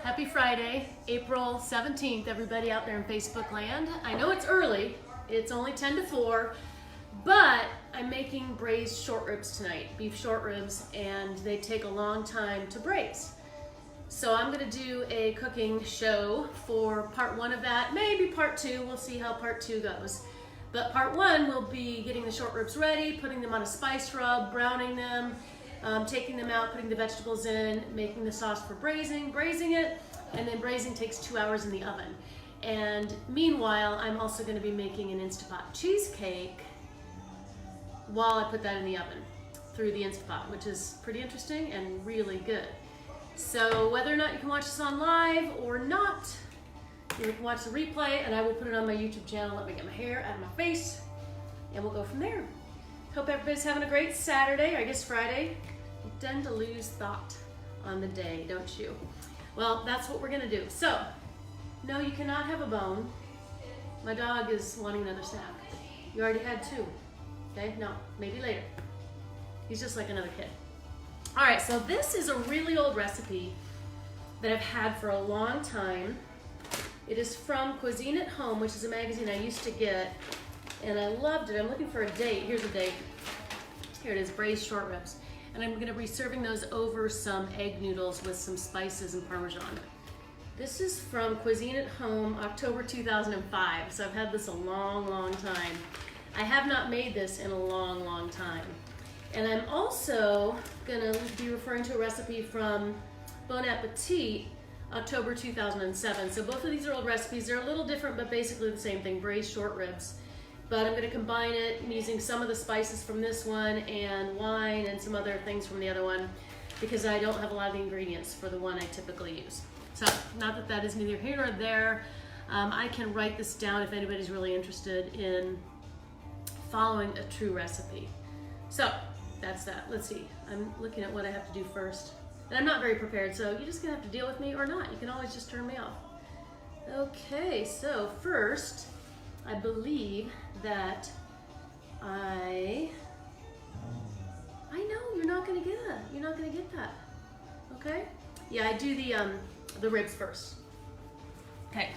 Happy Friday, April 17th, everybody out there in Facebook land. I know it's early, it's only 10 to 4, but I'm making braised short ribs tonight, beef short ribs, and they take a long time to braise. So I'm gonna do a cooking show for part 1 of that, maybe part 2, we'll see how part 2 goes. But part 1 will be getting the short ribs ready, putting them on a spice rub, browning them, taking them out, putting the vegetables in, making the sauce for braising it, and then braising takes 2 hours in the oven. And meanwhile, I'm also going to be making an Insta Pot Cheesecake while I put that in the oven through the Insta Pot, which is pretty interesting and really good. So whether or not you can watch this on live or not, you can watch the replay, and I will put it on my YouTube channel. Let me get my hair out of my face, and we'll go from there. Hope everybody's having a great Saturday, or I guess Friday. You tend to lose thought on the day, don't you? Well, that's what we're gonna do. So, no, you cannot have a bone. My dog is wanting another snack. You already had 2, okay? No, maybe later. He's just like another kid. All right, so this is a really old recipe that I've had for a long time. It is from Cuisine at Home, which is a magazine I used to get, and I loved it. I'm looking for a date. Here's a date. Here it is, braised short ribs. And I'm gonna be serving those over some egg noodles with some spices and Parmesan. This is from Cuisine at Home, October 2005. So I've had this a long, long time. I have not made this in a long, long time. And I'm also gonna be referring to a recipe from Bon Appetit, October 2007. So both of these are old recipes. They're a little different, but basically the same thing, braised short ribs. But I'm going to combine it using some of the spices from this one and wine and some other things from the other one, because I don't have a lot of the ingredients for the one I typically use. So not that that is neither here nor there. I can write this down if anybody's really interested in following a true recipe. So that's that. Let's see. I'm looking at what I have to do first. And I'm not very prepared, so you're just going to have to deal with me or not. You can always just turn me off. Okay, so first, I believe that I know you're not gonna get that. You're not gonna get that. Okay? Yeah, I do the ribs first. Okay.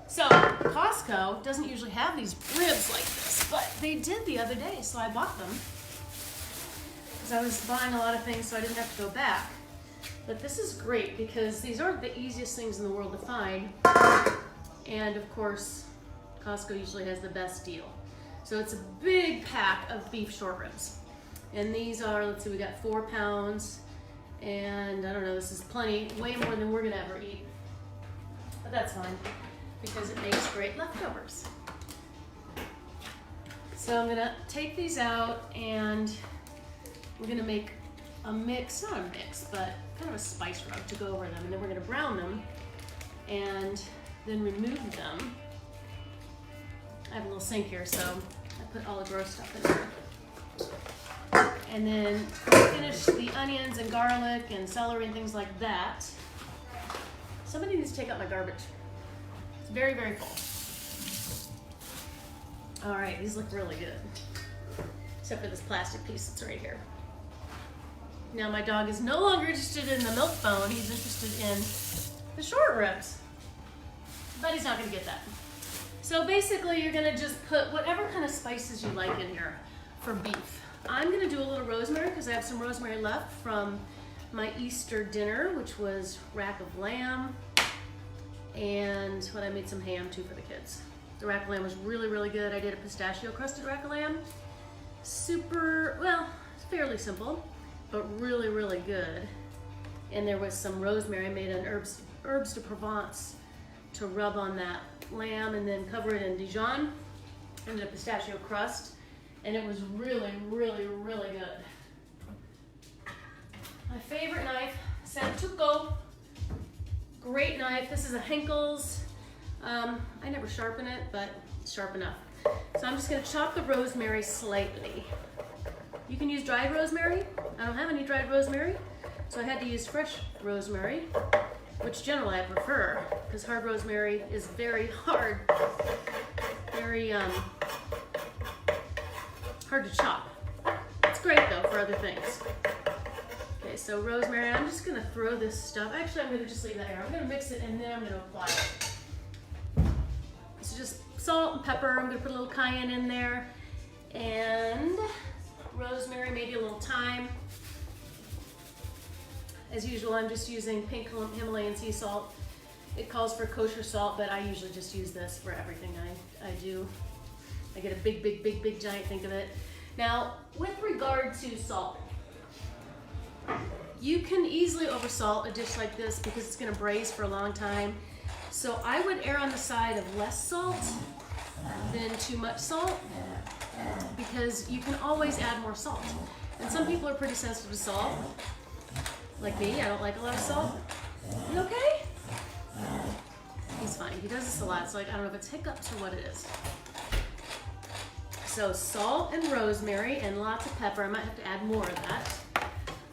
So Costco doesn't usually have these ribs like this, but they did the other day, so I bought them. Because I was buying a lot of things, so I didn't have to go back. But this is great because these aren't the easiest things in the world to find. And of course, Costco usually has the best deal. So it's a big pack of beef short ribs. And these are, let's see, we got 4 pounds. And I don't know, this is plenty, way more than we're gonna ever eat. But that's fine, because it makes great leftovers. So I'm gonna take these out and we're gonna make a mix, not a mix, but kind of a spice rub to go over them. And then we're gonna brown them and then remove them. I have a little sink here, so I put all the gross stuff in there. And then finish the onions and garlic and celery and things like that. Somebody needs to take out my garbage. It's very, very full. All right, these look really good. Except for this plastic piece that's right here. Now my dog is no longer interested in the milk bone, he's interested in the short ribs. But he's not gonna get that. So basically you're gonna just put whatever kind of spices you like in here for beef. I'm gonna do a little rosemary because I have some rosemary left from my Easter dinner, which was rack of lamb, and what I made some ham too for the kids. The rack of lamb was really, really good. I did a pistachio crusted rack of lamb. Super, well, it's fairly simple, but really, really good. And there was some rosemary. I made an herbs de Provence to rub on that lamb and then cover it in Dijon and a pistachio crust, and it was really, really, really good. My favorite knife, Santuco, great knife. This is a Henkel's. I never sharpen it, but it's sharp enough. So I'm just gonna chop the rosemary slightly. You can use dried rosemary. I don't have any dried rosemary, so I had to use fresh rosemary, which generally I prefer, because hard rosemary is very hard, very hard to chop. It's great though for other things. Okay, so rosemary, I'm just gonna throw this stuff. Actually, I'm gonna just leave that here. I'm gonna mix it and then I'm gonna apply it. So just salt and pepper. I'm gonna put a little cayenne in there and rosemary, maybe a little thyme. As usual, I'm just using pink Himalayan sea salt. It calls for kosher salt, but I usually just use this for everything I do. I get a big giant think of it. Now, with regard to salt, you can easily oversalt a dish like this because it's gonna braise for a long time. So I would err on the side of less salt than too much salt because you can always add more salt. And some people are pretty sensitive to salt. Like me, I don't like a lot of salt. You okay? He's fine. He does this a lot, so I don't know if it's hiccups or what it is. So salt and rosemary and lots of pepper. I might have to add more of that.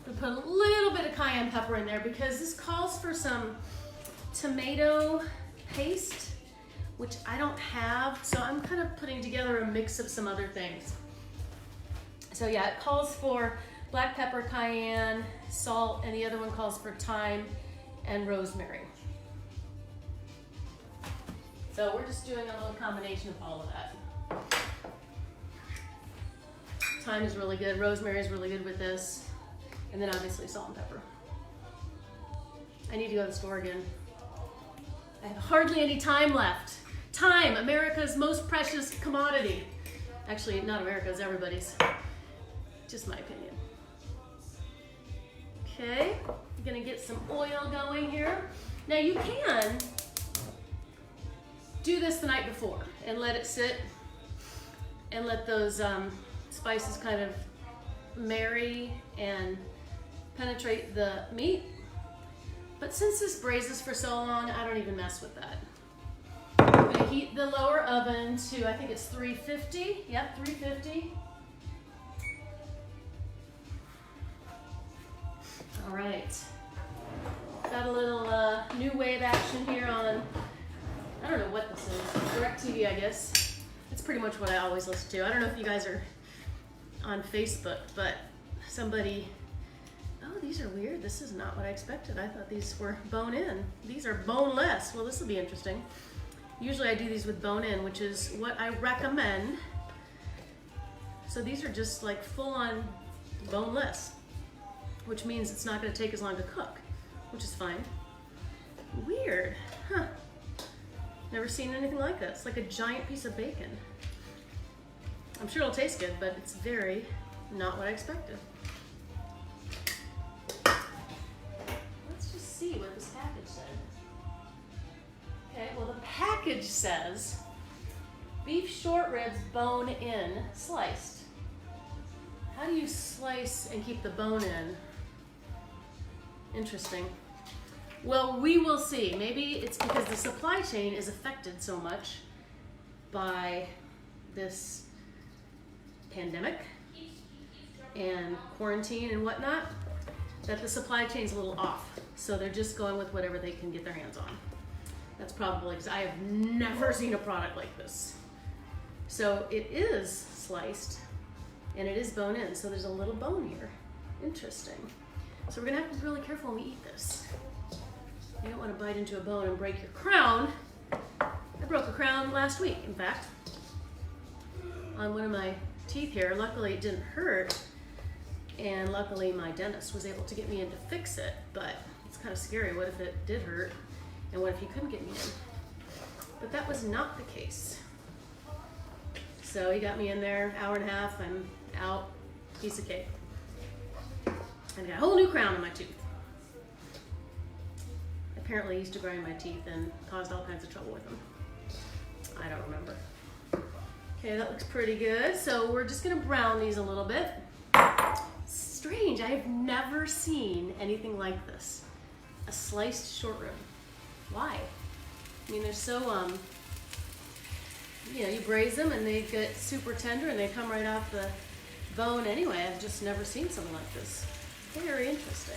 We'll put a little bit of cayenne pepper in there because this calls for some tomato paste, which I don't have. So I'm kind of putting together a mix of some other things. So yeah, it calls for black pepper, cayenne, salt, and the other one calls for thyme and rosemary. So we're just doing a little combination of all of that. Thyme is really good, rosemary is really good with this, and then obviously salt and pepper. I need to go to the store again. I have hardly any time left. Time, America's most precious commodity. Actually, not America's, everybody's. Just my opinion. Okay, I'm gonna get some oil going here. Now you can do this the night before and let it sit and let those spices kind of marry and penetrate the meat. But since this braises for so long, I don't even mess with that. I'm gonna heat the lower oven to, I think it's 350. Yep, 350. All right. Got a little new wave action here on, I don't know what this is, DirecTV, I guess. It's pretty much what I always listen to. I don't know if you guys are on Facebook, but somebody, oh, these are weird. This is not what I expected. I thought these were bone-in. These are boneless. Well, this will be interesting. Usually I do these with bone-in, which is what I recommend. So these are just like full-on boneless, which means it's not going to take as long to cook, which is fine. Weird, huh? Never seen anything like that. It's like a giant piece of bacon. I'm sure it'll taste good, but it's very not what I expected. Let's just see what this package said. Okay, well the package says beef short ribs bone in sliced. How do you slice and keep the bone in? Interesting. Well, we will see. Maybe it's because the supply chain is affected so much by this pandemic and quarantine and whatnot that the supply chain's a little off. So they're just going with whatever they can get their hands on. That's probably because I have never seen a product like this. So it is sliced and it is bone in. So there's a little bone here. Interesting. So we're gonna have to be really careful when we eat this. You don't want to bite into a bone and break your crown. I broke a crown last week, in fact, on one of my teeth here. Luckily it didn't hurt, and luckily my dentist was able to get me in to fix it, but it's kind of scary. What if it did hurt, and what if he couldn't get me in? But that was not the case. So he got me in there, hour and a half, I'm out, piece of cake. And I got a whole new crown in my tooth. Apparently used to grind my teeth and caused all kinds of trouble with them. I don't remember. Okay, that looks pretty good. So we're just gonna brown these a little bit. Strange, I have never seen anything like this. A sliced short rib. Why? I mean, they're so, you know, you braise them and they get super tender and they come right off the bone anyway. I've just never seen something like this. Very interesting.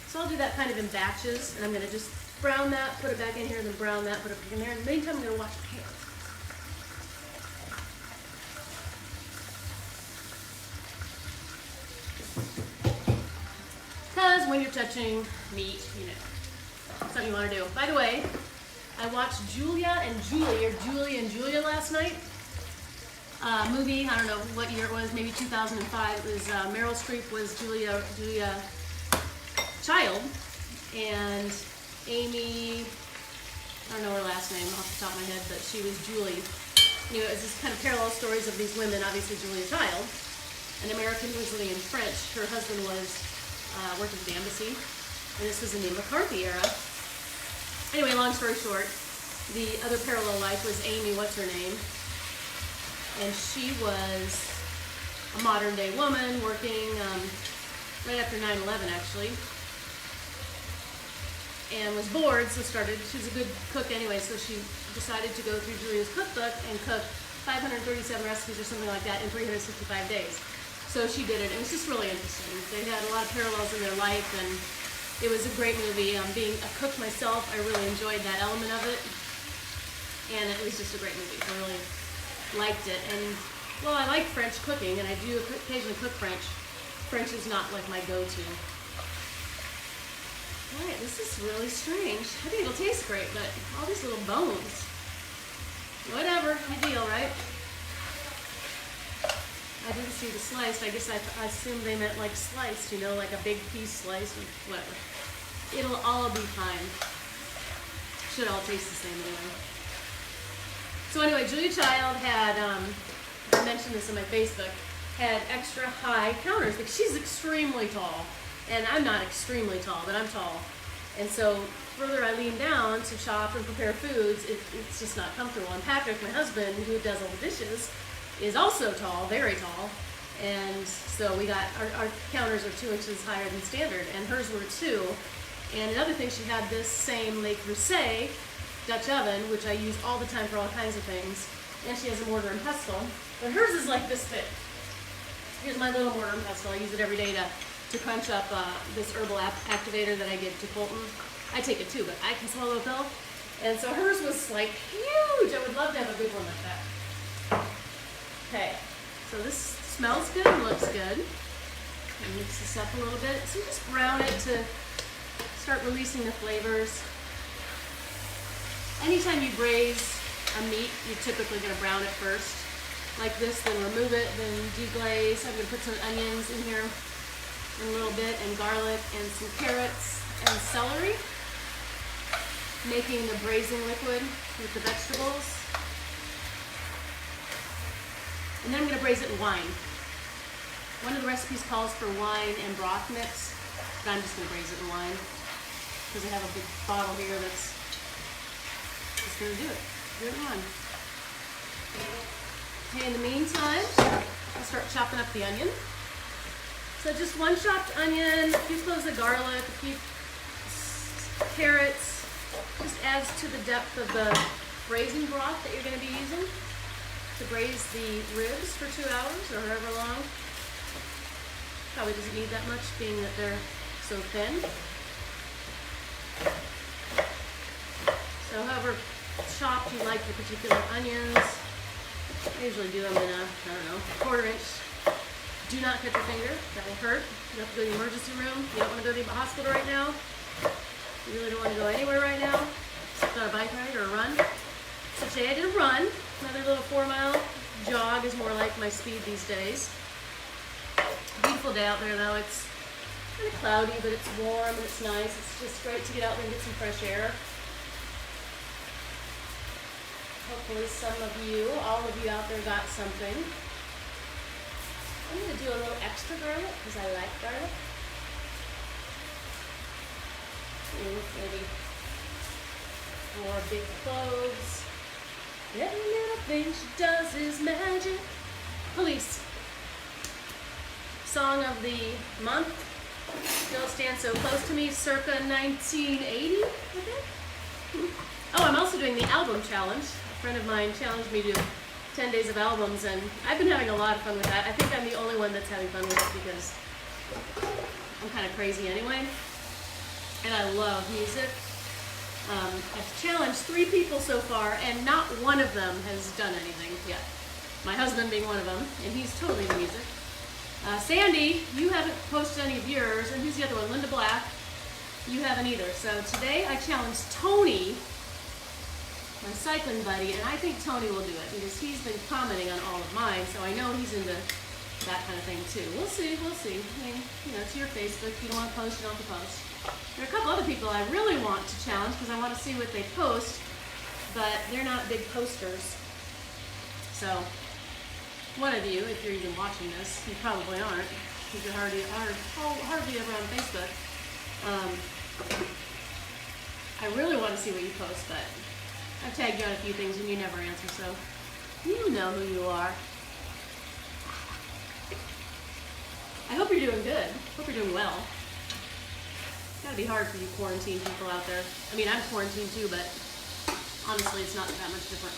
So I'll do that kind of in batches, and I'm gonna just brown that, put it back in here, and then brown that, put it back in there. In the meantime, I'm gonna wash my hair. because when you're touching meat, you know, something you want to do. By the way, I watched Julia and Julia last night. Movie, I don't know what year it was, maybe 2005. It was Meryl Streep was Julia Child, and Amy, I don't know her last name off the top of my head, but she was Julie. You know, it's just kind of parallel stories of these women. Obviously, Julia Child, an American who was living in French. Her husband was working for the embassy, and this was in the McCarthy era. Anyway, long story short, the other parallel life was Amy, what's her name? And she was a modern day woman working right after 9/11 actually. And was bored, so she was a good cook anyway, so she decided to go through Julia's cookbook and cook 537 recipes or something like that in 365 days. So she did it. It was just really interesting. They had a lot of parallels in their life, and it was a great movie. Being a cook myself, I really enjoyed that element of it, and it was just a great movie. I really liked it. And, well, I like French cooking, and I do occasionally cook French. French is not like my go-to. Alright, this is really strange. I think it'll taste great, but all these little bones. Whatever, ideal, right? I didn't see the sliced. I guess I assumed they meant like sliced, you know, like a big piece sliced or whatever. It'll all be fine. Should all taste the same anyway. So anyway, Julia Child had, I mentioned this on my Facebook, had extra high counters because she's extremely tall. And I'm not extremely tall, but I'm tall. And so further I lean down to chop and prepare foods, it's just not comfortable. And Patrick, my husband, who does all the dishes, is also tall, very tall. And so we got, our counters are 2 inches higher than standard, and hers were 2. And another thing, she had this same Le Creuset Dutch oven, which I use all the time for all kinds of things. And she has a mortar and pestle, but hers is like this thick. Here's my little mortar and pestle. I use it every day to crunch up this herbal activator that I give to Colton. I take it too, but I can swallow a pill. And so hers was like huge. I would love to have a big one like that. Okay, so this smells good and looks good. And mix this up a little bit. So just brown it to start releasing the flavors. Anytime you braise a meat, you're typically going to brown it first. Like this, then remove it, then deglaze. I'm going to put some onions in here. A little bit, and garlic, and some carrots, and celery, making the braising liquid with the vegetables. And then I'm going to braise it in wine. One of the recipes calls for wine and broth mix, but I'm just going to braise it in wine because I have a big bottle here that's just going to do it. Do it in wine. Okay, in the meantime, I'll start chopping up the onion. So just 1 chopped onion, a few cloves of garlic, a few carrots. Just adds to the depth of the braising broth that you're going to be using to braise the ribs for 2 hours or however long. Probably doesn't need that much, being that they're so thin. So however chopped you like your particular onions. I usually do them in a, I don't know, 1/4 inch. Do not cut your finger, that will hurt. You have to go to the emergency room. You don't want to go to the hospital right now. You really don't want to go anywhere right now. On a bike ride or a run. So today I did a run. Another little 4-mile jog is more like my speed these days. Beautiful day out there though. It's kind of cloudy, but it's warm and it's nice. It's just great to get out there and get some fresh air. Hopefully some of you, all of you out there got something. I'm going to do a little extra garlic because I like garlic. Maybe more big cloves. Every little thing she does is magic. Police. Song of the month. Still Stand So Close to Me, circa 1980, I think. Oh, I'm also doing the album challenge. A friend of mine challenged me to 10 days of albums, and I've been having a lot of fun with that. I think I'm the only one that's having fun with it because I'm kind of crazy anyway, and I love music. I've challenged 3 people so far, and not one of them has done anything yet. My husband being one of them, and he's totally into music. Sandy, you haven't posted any of yours, and who's the other one? Linda Black. You haven't either. So today I challenged Tony, my cycling buddy, and I think Tony will do it because he's been commenting on all of mine, so I know he's into that kind of thing too. We'll see, we'll see. I mean, you know, it's your Facebook. If you don't want to post, you don't have to post. There are a couple other people I really want to challenge because I want to see what they post, but they're not big posters. So, one of you, if you're even watching this, you probably aren't, because you're hardly ever on Facebook. I really want to see what you post, but I've tagged you on a few things and you never answer, so you know who you are. I hope you're doing good. Hope you're doing well. It's gotta be hard for you quarantine people out there. I mean, I'm quarantined too, but honestly, it's not that much different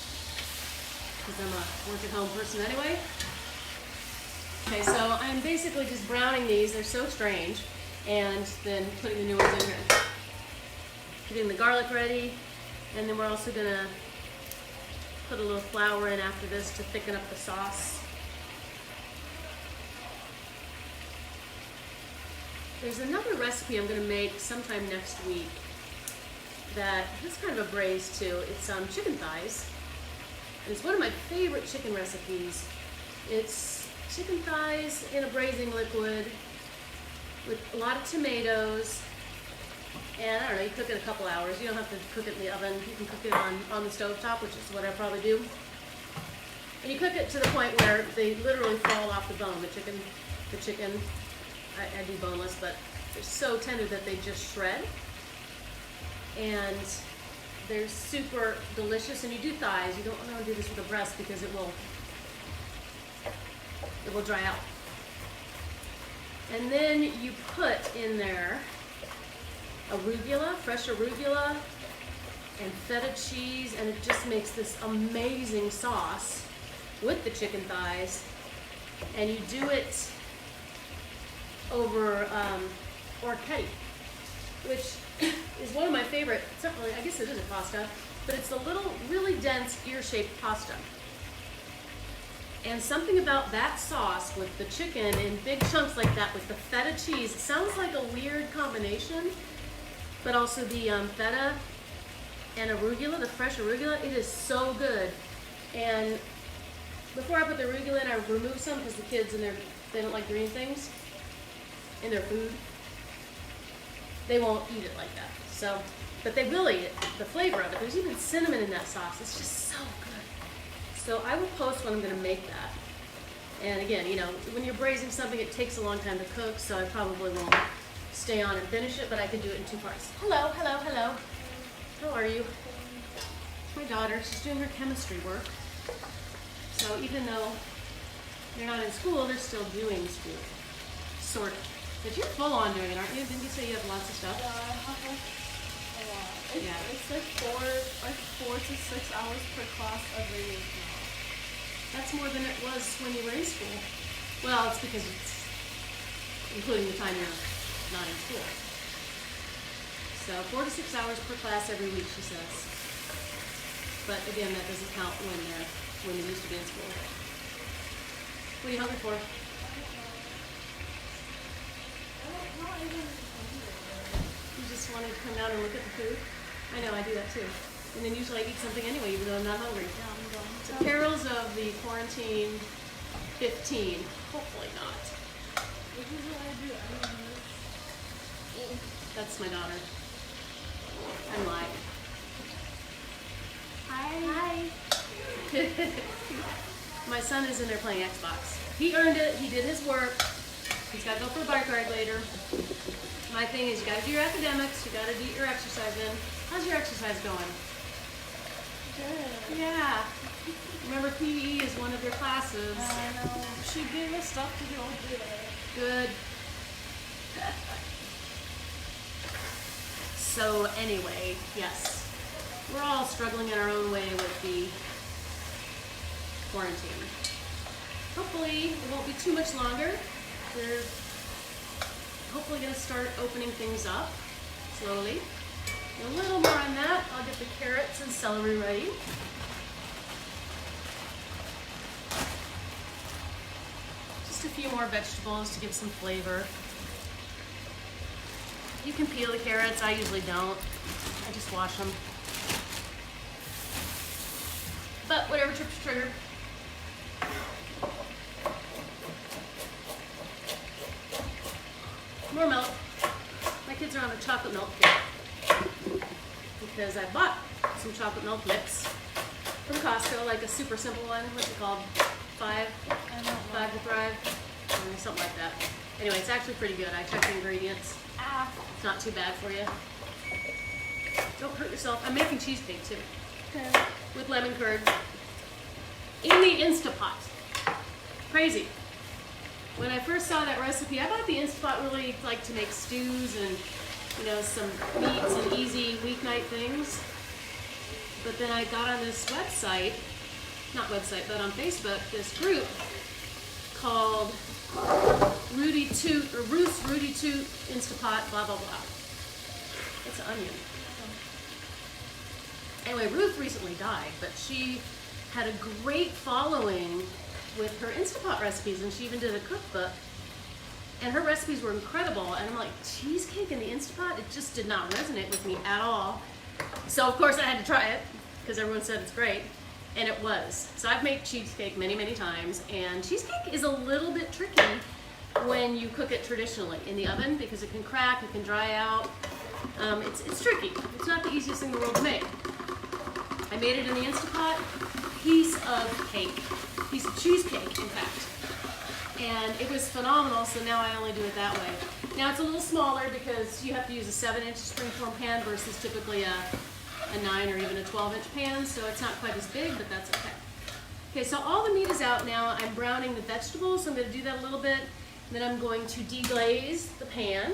because I'm a work-at-home person anyway. Okay, so I'm basically just browning these. They're so strange. And then putting the new ones in here. Getting the garlic ready, and then we're also gonna put a little flour in after this to thicken up the sauce. There's another recipe I'm gonna make sometime next week that is kind of a braise too. It's chicken thighs. And it's one of my favorite chicken recipes. It's chicken thighs in a braising liquid with a lot of tomatoes, and I don't know, you cook it a couple hours. You don't have to cook it in the oven. You can cook it on the stovetop, which is what I probably do. And you cook it to the point where they literally fall off the bone. The chicken, I do boneless, but they're so tender that they just shred. And they're super delicious. And you do thighs. You don't want to do this with a breast because it will dry out. And then you put in there arugula, fresh arugula, and feta cheese, and it just makes this amazing sauce with the chicken thighs. And you do it over orchetti, which is one of my favorite. It's not really, I guess it is a pasta, but it's a little, really dense, ear-shaped pasta. And something about that sauce with the chicken in big chunks like that with the feta cheese, it sounds like a weird combination, but also the feta and arugula, the fresh arugula, it is so good. And before I put the arugula in, I remove some because the kids they don't like green things in their food. They won't eat it like that. So, but they will eat it, the flavor of it. There's even cinnamon in that sauce. It's just so good. So I will post when I'm going to make that. And again, you know, when you're braising something, it takes a long time to cook, so I probably won't stay on and finish it, but I can do it in 2 parts. Hello, hello, hello. How are you? My daughter, she's doing her chemistry work. So even though they're not in school, they're still doing school. Sort of. But you're full on doing it, aren't you? Didn't you say you have lots of stuff? Yeah, I have like a lot. It's like 4 to 6 hours per class every week now. That's more than it was when you were in school. Well, it's because it's including the time you're not in school. So 4 to 6 hours per class every week, she says. But again, that doesn't count when they used to be in school. What are you hungry for? You just wanted to come down and look at the food? I know, I do that too. And then usually I eat something anyway, even though I'm not hungry. The perils of the quarantine 15. Hopefully not. This is what I do. That's my daughter. I'm live. Hi. My son is in there playing Xbox. He earned it. He did his work. He's got to go for a bike ride later. My thing is you got to do your academics. You got to get your exercise in. How's your exercise going? Good. Yeah. Remember, PE is one of your classes. I know. She gave us stuff to do all day. Good. So anyway, yes, we're all struggling in our own way with the quarantine. Hopefully it won't be too much longer. They're hopefully going to start opening things up slowly. A little more on that. I'll get the carrots and celery ready. Just Just a few more vegetables to give some flavor. You can peel the carrots, I usually don't. I just wash them. But whatever trips your trigger. More milk. My kids are on a chocolate milk kick because I bought some chocolate milk mix from Costco, like a super simple one. What's it called? Five to Thrive? Something like that. Anyway, it's actually pretty good. I checked the ingredients. It's not too bad for you. Don't hurt yourself. I'm making cheesecake too. Okay. With lemon curd. In the Insta Pot. Crazy. When I first saw that recipe, I bought the Insta Pot really like to make stews and, you know, some meats and easy weeknight things. But then I got on this website, not website, but on Facebook, this group called Ruth's Rudy Toot Insta Pot, blah, blah, blah. It's an onion. Anyway, Ruth recently died, but she had a great following with her Insta Pot recipes, and she even did a cookbook. And her recipes were incredible. And I'm like, cheesecake in the Insta Pot? It just did not resonate with me at all. So of course I had to try it because everyone said it's great. And it was. So I've made cheesecake many, many times, and cheesecake is a little bit tricky when you cook it traditionally in the oven because it can crack, it can dry out. It's tricky. It's not the easiest thing in the world to make. I made it in the Insta Pot. Piece of cake. Piece of cheesecake, in fact. And it was phenomenal, so now I only do it that way. Now it's a little smaller because you have to use a 7-inch springform pan versus typically a 9 or even a 12-inch pan, so it's not quite as big, but that's okay. Okay, so all the meat is out now. I'm browning the vegetables, so I'm going to do that a little bit. And then I'm going to deglaze the pan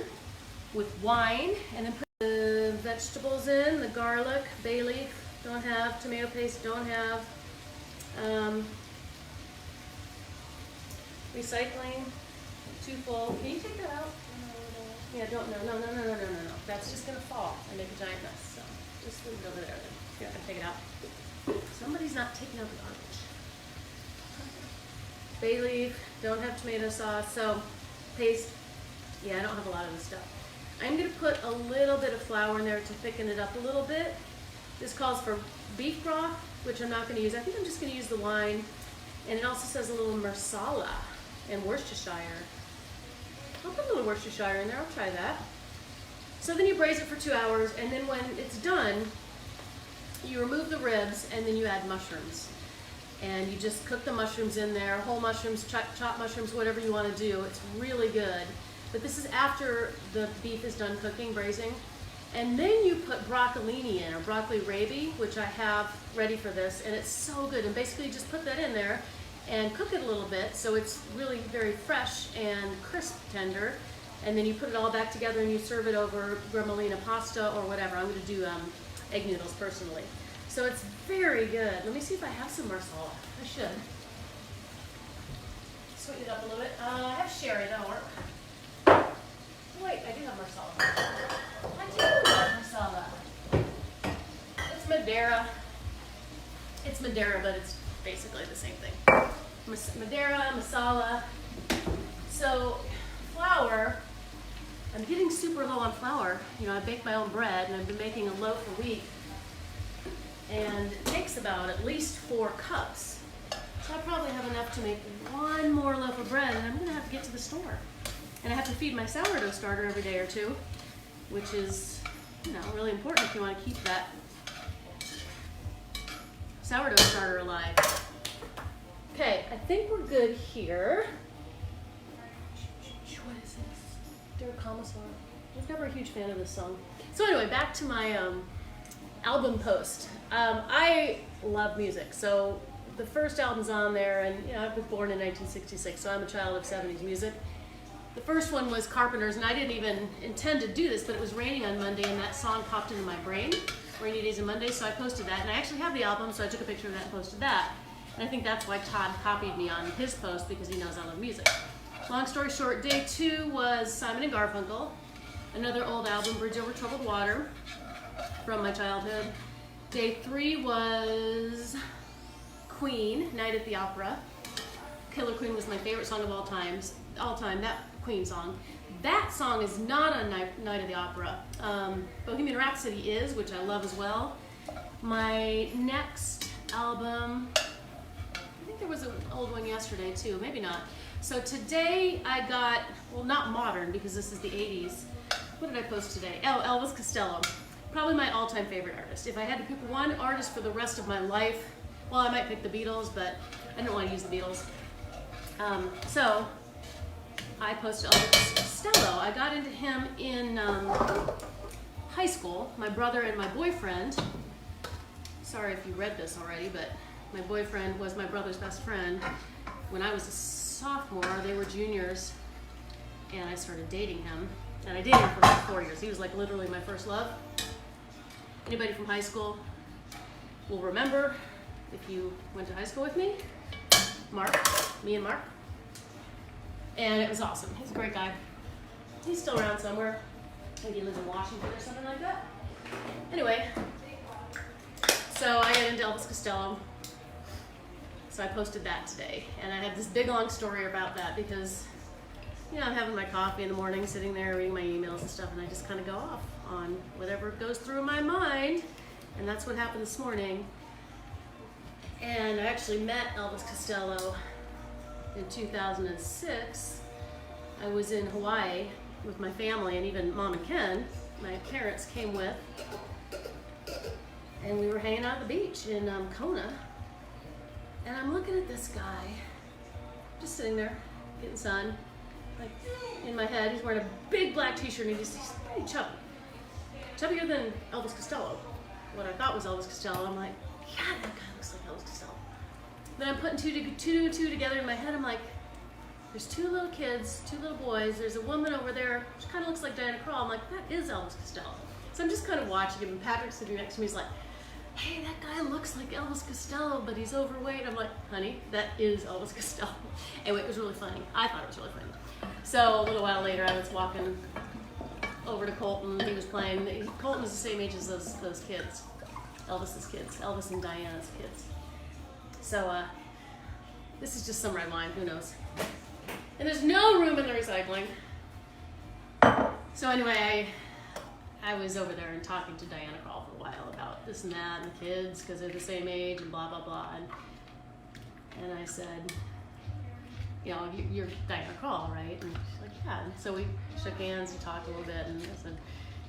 with wine, and then put the vegetables in, the garlic, bay leaf, don't have, tomato paste, don't have. Recycling, too full. Can you take that out? Yeah, don't, no. That's just gonna fall and make a giant mess, so just leave it over there then. You're not gonna take it out. Somebody's not taking out the garbage. Bay leaf, don't have tomato sauce, so paste. Yeah, I don't have a lot of this stuff. I'm gonna put a little bit of flour in there to thicken it up a little bit. This calls for beef broth, which I'm not gonna use. I think I'm just gonna use the wine. And it also says a little marsala and Worcestershire. I'll put a little Worcestershire in there, I'll try that. So then you braise it for 2 hours, and then when it's done, you remove the ribs, and then you add mushrooms. And you just cook the mushrooms in there, whole mushrooms, chopped mushrooms, whatever you want to do. It's really good. But this is after the beef is done cooking, braising. And then you put broccolini in, or broccoli rabe, which I have ready for this, and it's so good. And basically you just put that in there and cook it a little bit so it's really very fresh and crisp tender. And then you put it all back together and you serve it over gremolina pasta or whatever. I'm going to do egg noodles personally. So it's very good. Let me see if I have some marsala. I should. Sweeten it up a little bit. I have sherry, that'll work. Wait, I do have marsala. I do have marsala. It's Madeira. It's Madeira, but it's basically the same thing. Madeira, masala. So, flour. I'm getting super low on flour. You know, I bake my own bread, and I've been making a loaf a week. And it takes about at least 4 cups. So I probably have enough to make 1 more loaf of bread, and I'm going to have to get to the store. And I have to feed my sourdough starter every day or 2, which is, you know, really important if you want to keep that sourdough starter alive. Okay, I think we're good here. What is this? Dear Kamasaur. I was never a huge fan of this song. So anyway, back to my album post. I love music, so the first album's on there, and you know, I was born in 1966, so I'm a child of 70s music. The first one was Carpenters, and I didn't even intend to do this, but it was raining on Monday, and that song popped into my brain, Rainy Days and Mondays, so I posted that, and I actually have the album, so I took a picture of that and posted that. And I think that's why Todd copied me on his post, because he knows I love music. Long story short, day 2 was Simon and Garfunkel, another old album, Bridge Over Troubled Water, from my childhood. Day 3 was Queen, Night at the Opera. Killer Queen was my favorite song of all time, that Queen song. That song is not on Night of the Opera. Bohemian Rhapsody is, which I love as well. My next album, I think there was an old one yesterday too, maybe not. So today I got, well, not modern because this is the 80s. What did I post today? Oh, Elvis Costello. Probably my all-time favorite artist. If I had to pick one artist for the rest of my life, well, I might pick the Beatles, but I don't want to use the Beatles. So I posted Elvis Costello. I got into him in high school. My brother and my boyfriend, sorry if you read this already, but my boyfriend was my brother's best friend. When I was a sophomore, they were juniors, and I started dating him. And I dated him for about 4 years. He was like literally my first love. Anybody from high school will remember if you went to high school with me. Mark, me and Mark. And it was awesome. He's a great guy. He's still around somewhere. I think he lives in Washington or something like that. Anyway, so I got into Elvis Costello. So I posted that today. And I had this big long story about that because, you know, I'm having my coffee in the morning, sitting there reading my emails and stuff, and I just kind of go off on whatever goes through my mind. And that's what happened this morning. And I actually met Elvis Costello in 2006. I was in Hawaii with my family, and even Mom and Ken, my parents, came with. And we were hanging out at the beach in Kona. And I'm looking at this guy, just sitting there, getting sun. Like, in my head, he's wearing a big black t-shirt, and he's pretty chubby. Chubbier than Elvis Costello. What I thought was Elvis Costello. I'm like, yeah, that guy looks like Elvis Costello. Then I'm putting two together in my head. I'm like, there's two little kids, two little boys. There's a woman over there. She kind of looks like Diana Krall. I'm like, that is Elvis Costello. So I'm just kind of watching him. And Patrick's sitting next to me. He's like, hey, that guy looks like Elvis Costello, but he's overweight. I'm like, honey, that is Elvis Costello. Anyway, it was really funny. I thought it was really funny. So a little while later, I was walking over to Colton. He was playing. Colton was the same age as those kids, Elvis's kids, Elvis and Diana's kids. So this is just some red wine. Who knows? And there's no room in the recycling. So anyway, I was over there and talking to Diana Krall for a while about this and that and the kids because they're the same age and blah blah blah. And I said, you know, you're Diana Krall, right? And she's like, yeah. And so we shook hands and talked a little bit, and I said,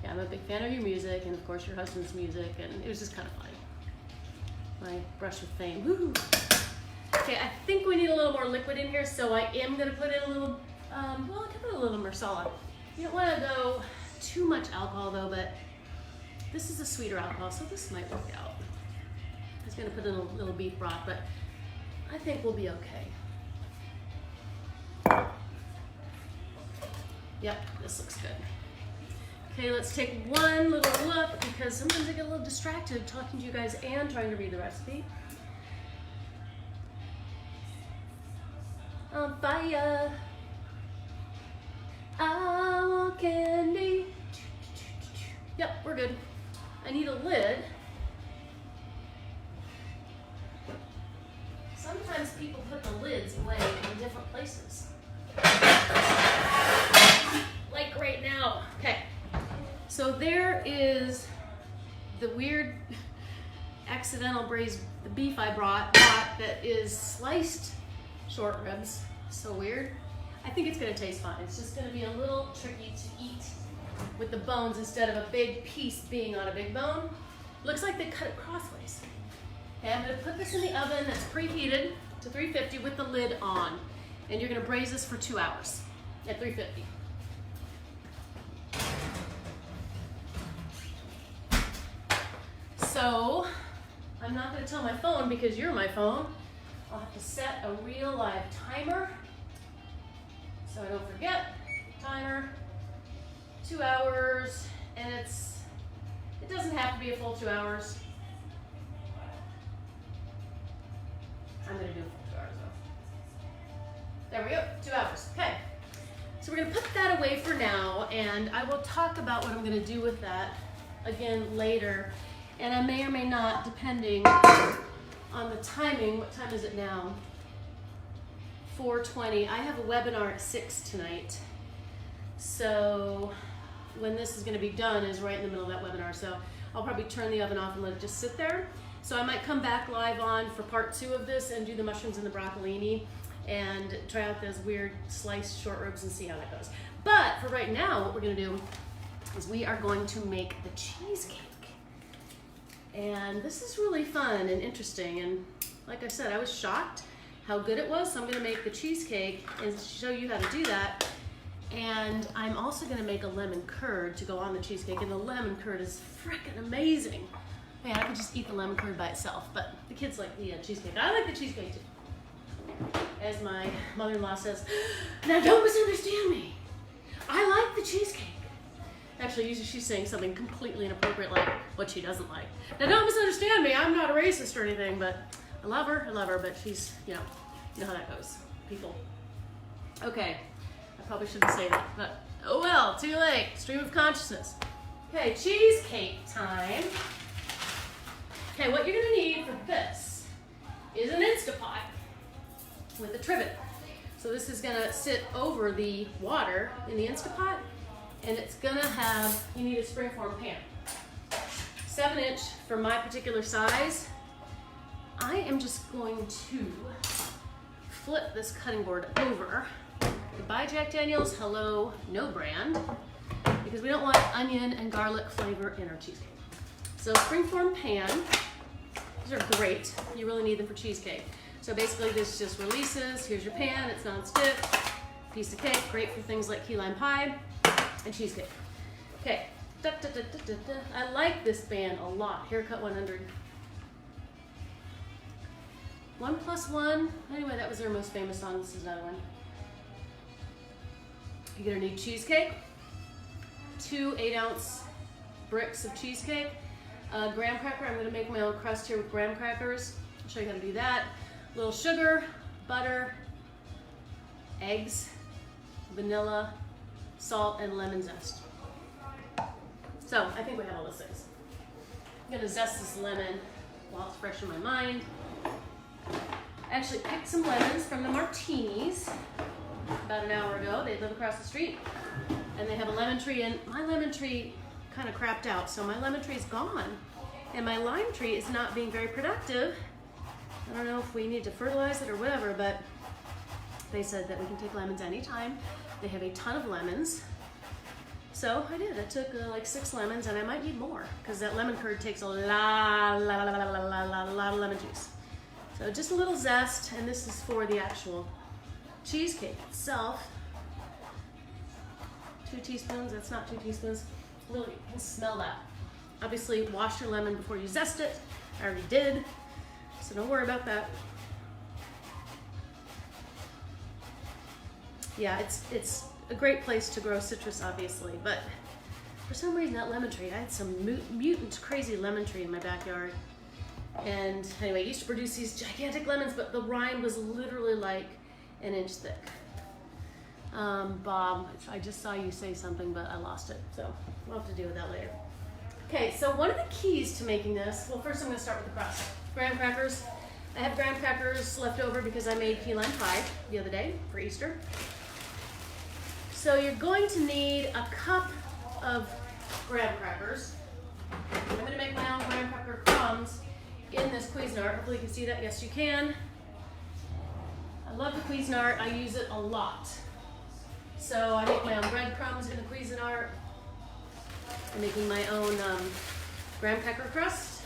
yeah, I'm a big fan of your music, and of course your husband's music, and it was just kind of funny. My brush with fame. Woo-hoo. Okay, I think we need a little more liquid in here, so I am gonna put in a little, well, I can put a little Marsala. You don't wanna go too much alcohol though, but this is a sweeter alcohol, so this might work out. I was gonna put in a little beef broth, but I think we'll be okay. Yep, this looks good. Okay, let's take one little look because sometimes I get a little distracted talking to you guys and trying to read the recipe. On fire, I want candy. Yep, we're good. I need a lid. Sometimes people put the lids away in different places. Like right now. Okay. So there is the weird accidental braised the beef I brought that is sliced short ribs. So weird. I think it's gonna taste fine. It's just gonna be a little tricky to eat with the bones instead of a big piece being on a big bone. Looks like they cut it crossways. Okay, I'm gonna put this in the oven that's preheated to 350 with the lid on. And you're gonna braise this for 2 hours at 350. So, I'm not gonna tell my phone because you're my phone. I'll have to set a real live timer so I don't forget. Timer, 2 hours, and it doesn't have to be a full 2 hours. I'm gonna do a full 2 hours though. There we go, 2 hours, okay. So we're gonna put that away for now, and I will talk about what I'm gonna do with that again later. And I may or may not, depending on the timing. What time is it now? 4:20. I have a webinar at 6 tonight. So when this is going to be done is right in the middle of that webinar. So I'll probably turn the oven off and let it just sit there. So I might come back live on for part 2 of this and do the mushrooms and the broccolini and try out those weird sliced short ribs and see how that goes. But for right now, what we're going to do is we are going to make the cheesecake. And this is really fun and interesting. And like I said, I was shocked how good it was. So I'm going to make the cheesecake and show you how to do that. And I'm also going to make a lemon curd to go on the cheesecake. And the lemon curd is freaking amazing. Man, I could just eat the lemon curd by itself. But the kids like the cheesecake. I like the cheesecake too. As my mother-in-law says, now don't misunderstand me. I like the cheesecake. Actually, usually she's saying something completely inappropriate, like what she doesn't like. Now, don't misunderstand me. I'm not a racist or anything, but I love her, but she's, you know how that goes. People. Okay, I probably shouldn't say that, but oh well, too late. Stream of consciousness. Okay, cheesecake time. Okay, what you're gonna need for this is an Insta Pot with a trivet. So this is gonna sit over the water in the Insta Pot. And it's gonna have, you need a springform pan. 7-inch for my particular size. I am just going to flip this cutting board over. Goodbye Jack Daniels, hello, no brand. Because we don't want onion and garlic flavor in our cheesecake. So springform pan, these are great. You really need them for cheesecake. So basically this just releases, here's your pan, it's non-stick, piece of cake, great for things like key lime pie. And cheesecake. Okay. I like this band a lot. Haircut 100. 1+1. Anyway, that was their most famous song. This is another one. You're gonna need cheesecake. 2 8-ounce bricks of cheesecake. Graham cracker. I'm gonna make my own crust here with graham crackers. I'll show you how to do that. A little sugar, butter, eggs, vanilla, salt, and lemon zest. So I think we have all those things. I'm gonna zest this lemon while it's fresh in my mind. I actually picked some lemons from the Martinis about an hour ago. They live across the street and they have a lemon tree, and my lemon tree kind of crapped out. So my lemon tree is gone and my lime tree is not being very productive. I don't know if we need to fertilize it or whatever, but they said that we can take lemons anytime. They have a ton of lemons. So I did. I took like 6 lemons, and I might need more because that lemon curd takes a lot of lemon juice. So just a little zest, and this is for the actual cheesecake itself. 2 teaspoons. That's not 2 teaspoons. Really, you can smell that. Obviously, wash your lemon before you zest it. I already did, so don't worry about that. Yeah, it's a great place to grow citrus, obviously, but for some reason that lemon tree, I had some mutant crazy lemon tree in my backyard. And anyway, I used to produce these gigantic lemons, but the rind was literally like an inch thick. Bob, I just saw you say something, but I lost it, so we'll have to deal with that later. Okay, so one of the keys to making this, well, first I'm gonna start with the crust. Graham crackers. I have graham crackers left over because I made key lime pie the other day for Easter. So you're going to need a cup of graham crackers. I'm going to make my own graham cracker crumbs in this Cuisinart. Hopefully you can see that. Yes, you can. I love the Cuisinart. I use it a lot. So I make my own breadcrumbs in the Cuisinart. I'm making my own graham cracker crust.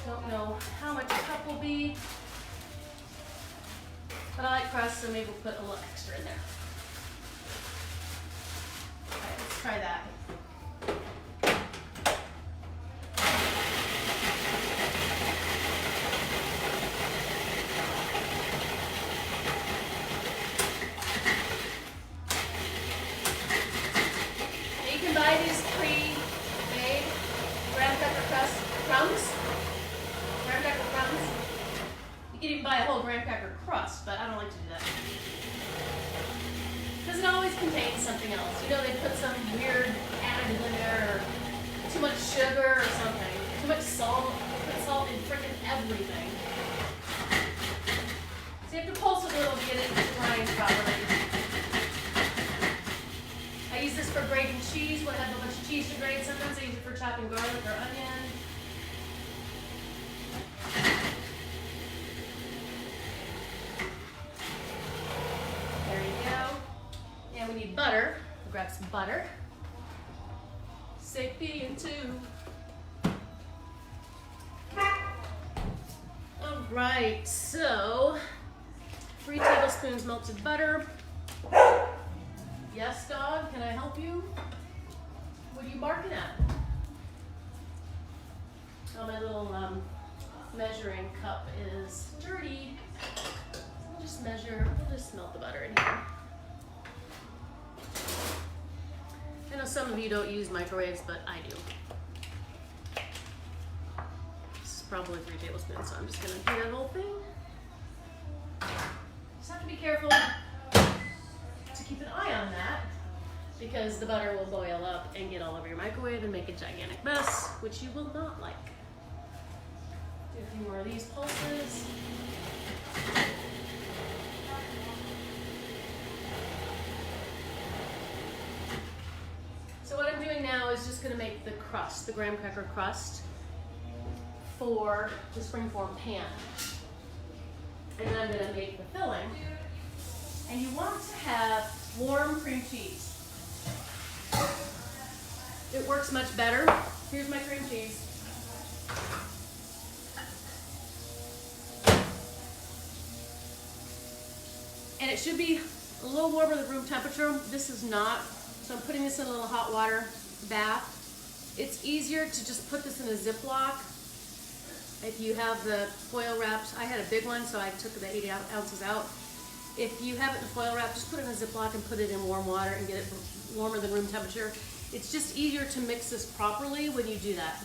Don't know how much a cup will be, but I like crust, so maybe we'll put a little extra in there. Alright, let's try that. Now you can buy these pre-made graham cracker crust crumbs. Graham cracker crumbs. You can even buy a whole graham cracker crust, but I don't like to do that. Because it always contains something else. You know, they put some weird additive in there, or too much sugar or something. Too much salt. They put salt in freaking everything. So you have to pulse it so it'll get it lined properly. I use this for grating cheese when I have a bunch of cheese to grate. Sometimes I use it for chopping garlic or onion. There you go. And we need butter. We'll grab some butter. Safety in two. All right, so 3 tablespoons melted butter. Yes, dog, can I help you? What are you barking at? Oh, my little measuring cup is dirty. We'll just melt the butter in here. I know some of you don't use microwaves, but I do. This is probably 3 tablespoons, so I'm just gonna do that whole thing. Just have to be careful to keep an eye on that, because the butter will boil up and get all over your microwave and make a gigantic mess, which you will not like. Do a few more of these pulses. So what I'm doing now is just gonna make the crust, the graham cracker crust for the springform pan. And then I'm gonna make the filling. And you want to have warm cream cheese. It works much better. Here's my cream cheese. And it should be a little warmer than room temperature. This is not, so I'm putting this in a little hot water bath. It's easier to just put this in a Ziploc. If you have the foil wrapped, I had a big one, so I took the 80 ounces out. If you have it in foil wrap, just put it in a Ziploc and put it in warm water and get it warmer than room temperature. It's just easier to mix this properly when you do that.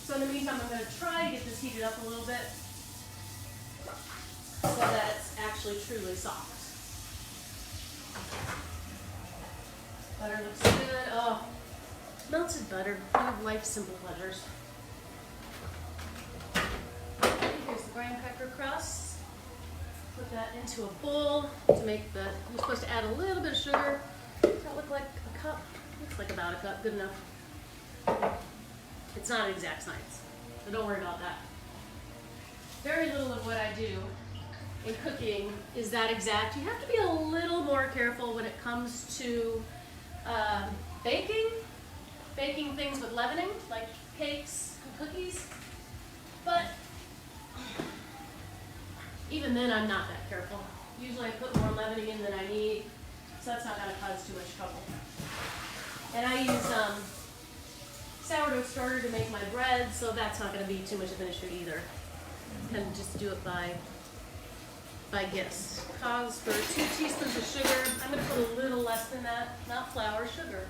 So in the meantime, I'm going to try to get this heated up a little bit so that it's actually truly soft. Butter looks good. Oh, melted butter. One of life's simple pleasures. Here's the graham cracker crust. Put that into a bowl to make the, you're supposed to add a little bit of sugar. Does that look like a cup? Looks like about a cup, good enough. It's not an exact science, so don't worry about that. Very little of what I do in cooking is that exact. You have to be a little more careful when it comes to baking things with leavening, like cakes and cookies, but even then I'm not that careful. Usually I put more leavening in than I need, so that's not gonna cause too much trouble. And I use sourdough starter to make my bread, so that's not gonna be too much of an issue either. I can just do it by guess. Calls for 2 teaspoons of sugar. I'm gonna put a little less than that, not flour, sugar.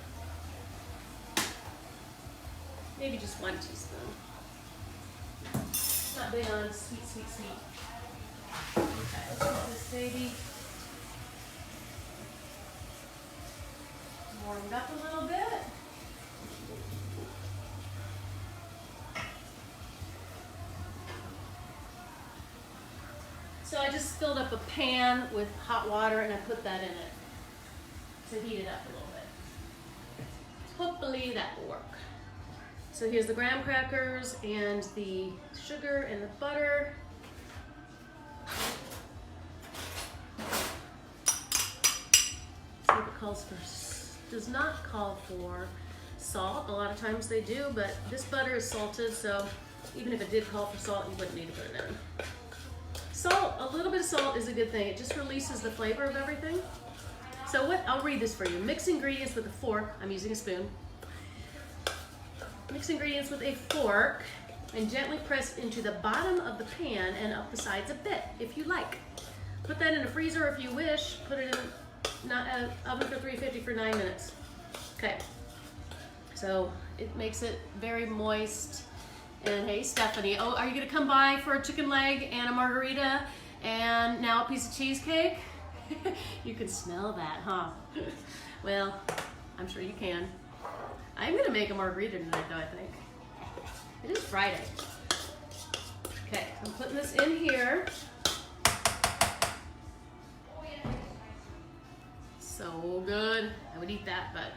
Maybe just 1 teaspoon. Not big on sweet, sweet, sweet. Okay, let's put this baby warmed up a little bit. So I just filled up a pan with hot water and I put that in it to heat it up a little bit. Hopefully that will work. So here's the graham crackers and the sugar and the butter. It calls for, does not call for salt. A lot of times they do, but this butter is salted, so even if it did call for salt, you wouldn't need to put it in. Salt, a little bit of salt is a good thing. It just releases the flavor of everything. So I'll read this for you. Mix ingredients with a fork. I'm using a spoon. Mix ingredients with a fork and gently press into the bottom of the pan and up the sides a bit, if you like. Put that in a freezer if you wish. Put it in oven for 350 for 9 minutes. Okay, so it makes it very moist. And hey, Stephanie, oh, are you gonna come by for a chicken leg and a margarita and now a piece of cheesecake? You can smell that, huh? Well, I'm sure you can. I'm gonna make a margarita tonight though, I think. It is Friday. Okay, I'm putting this in here. So good. I would eat that, but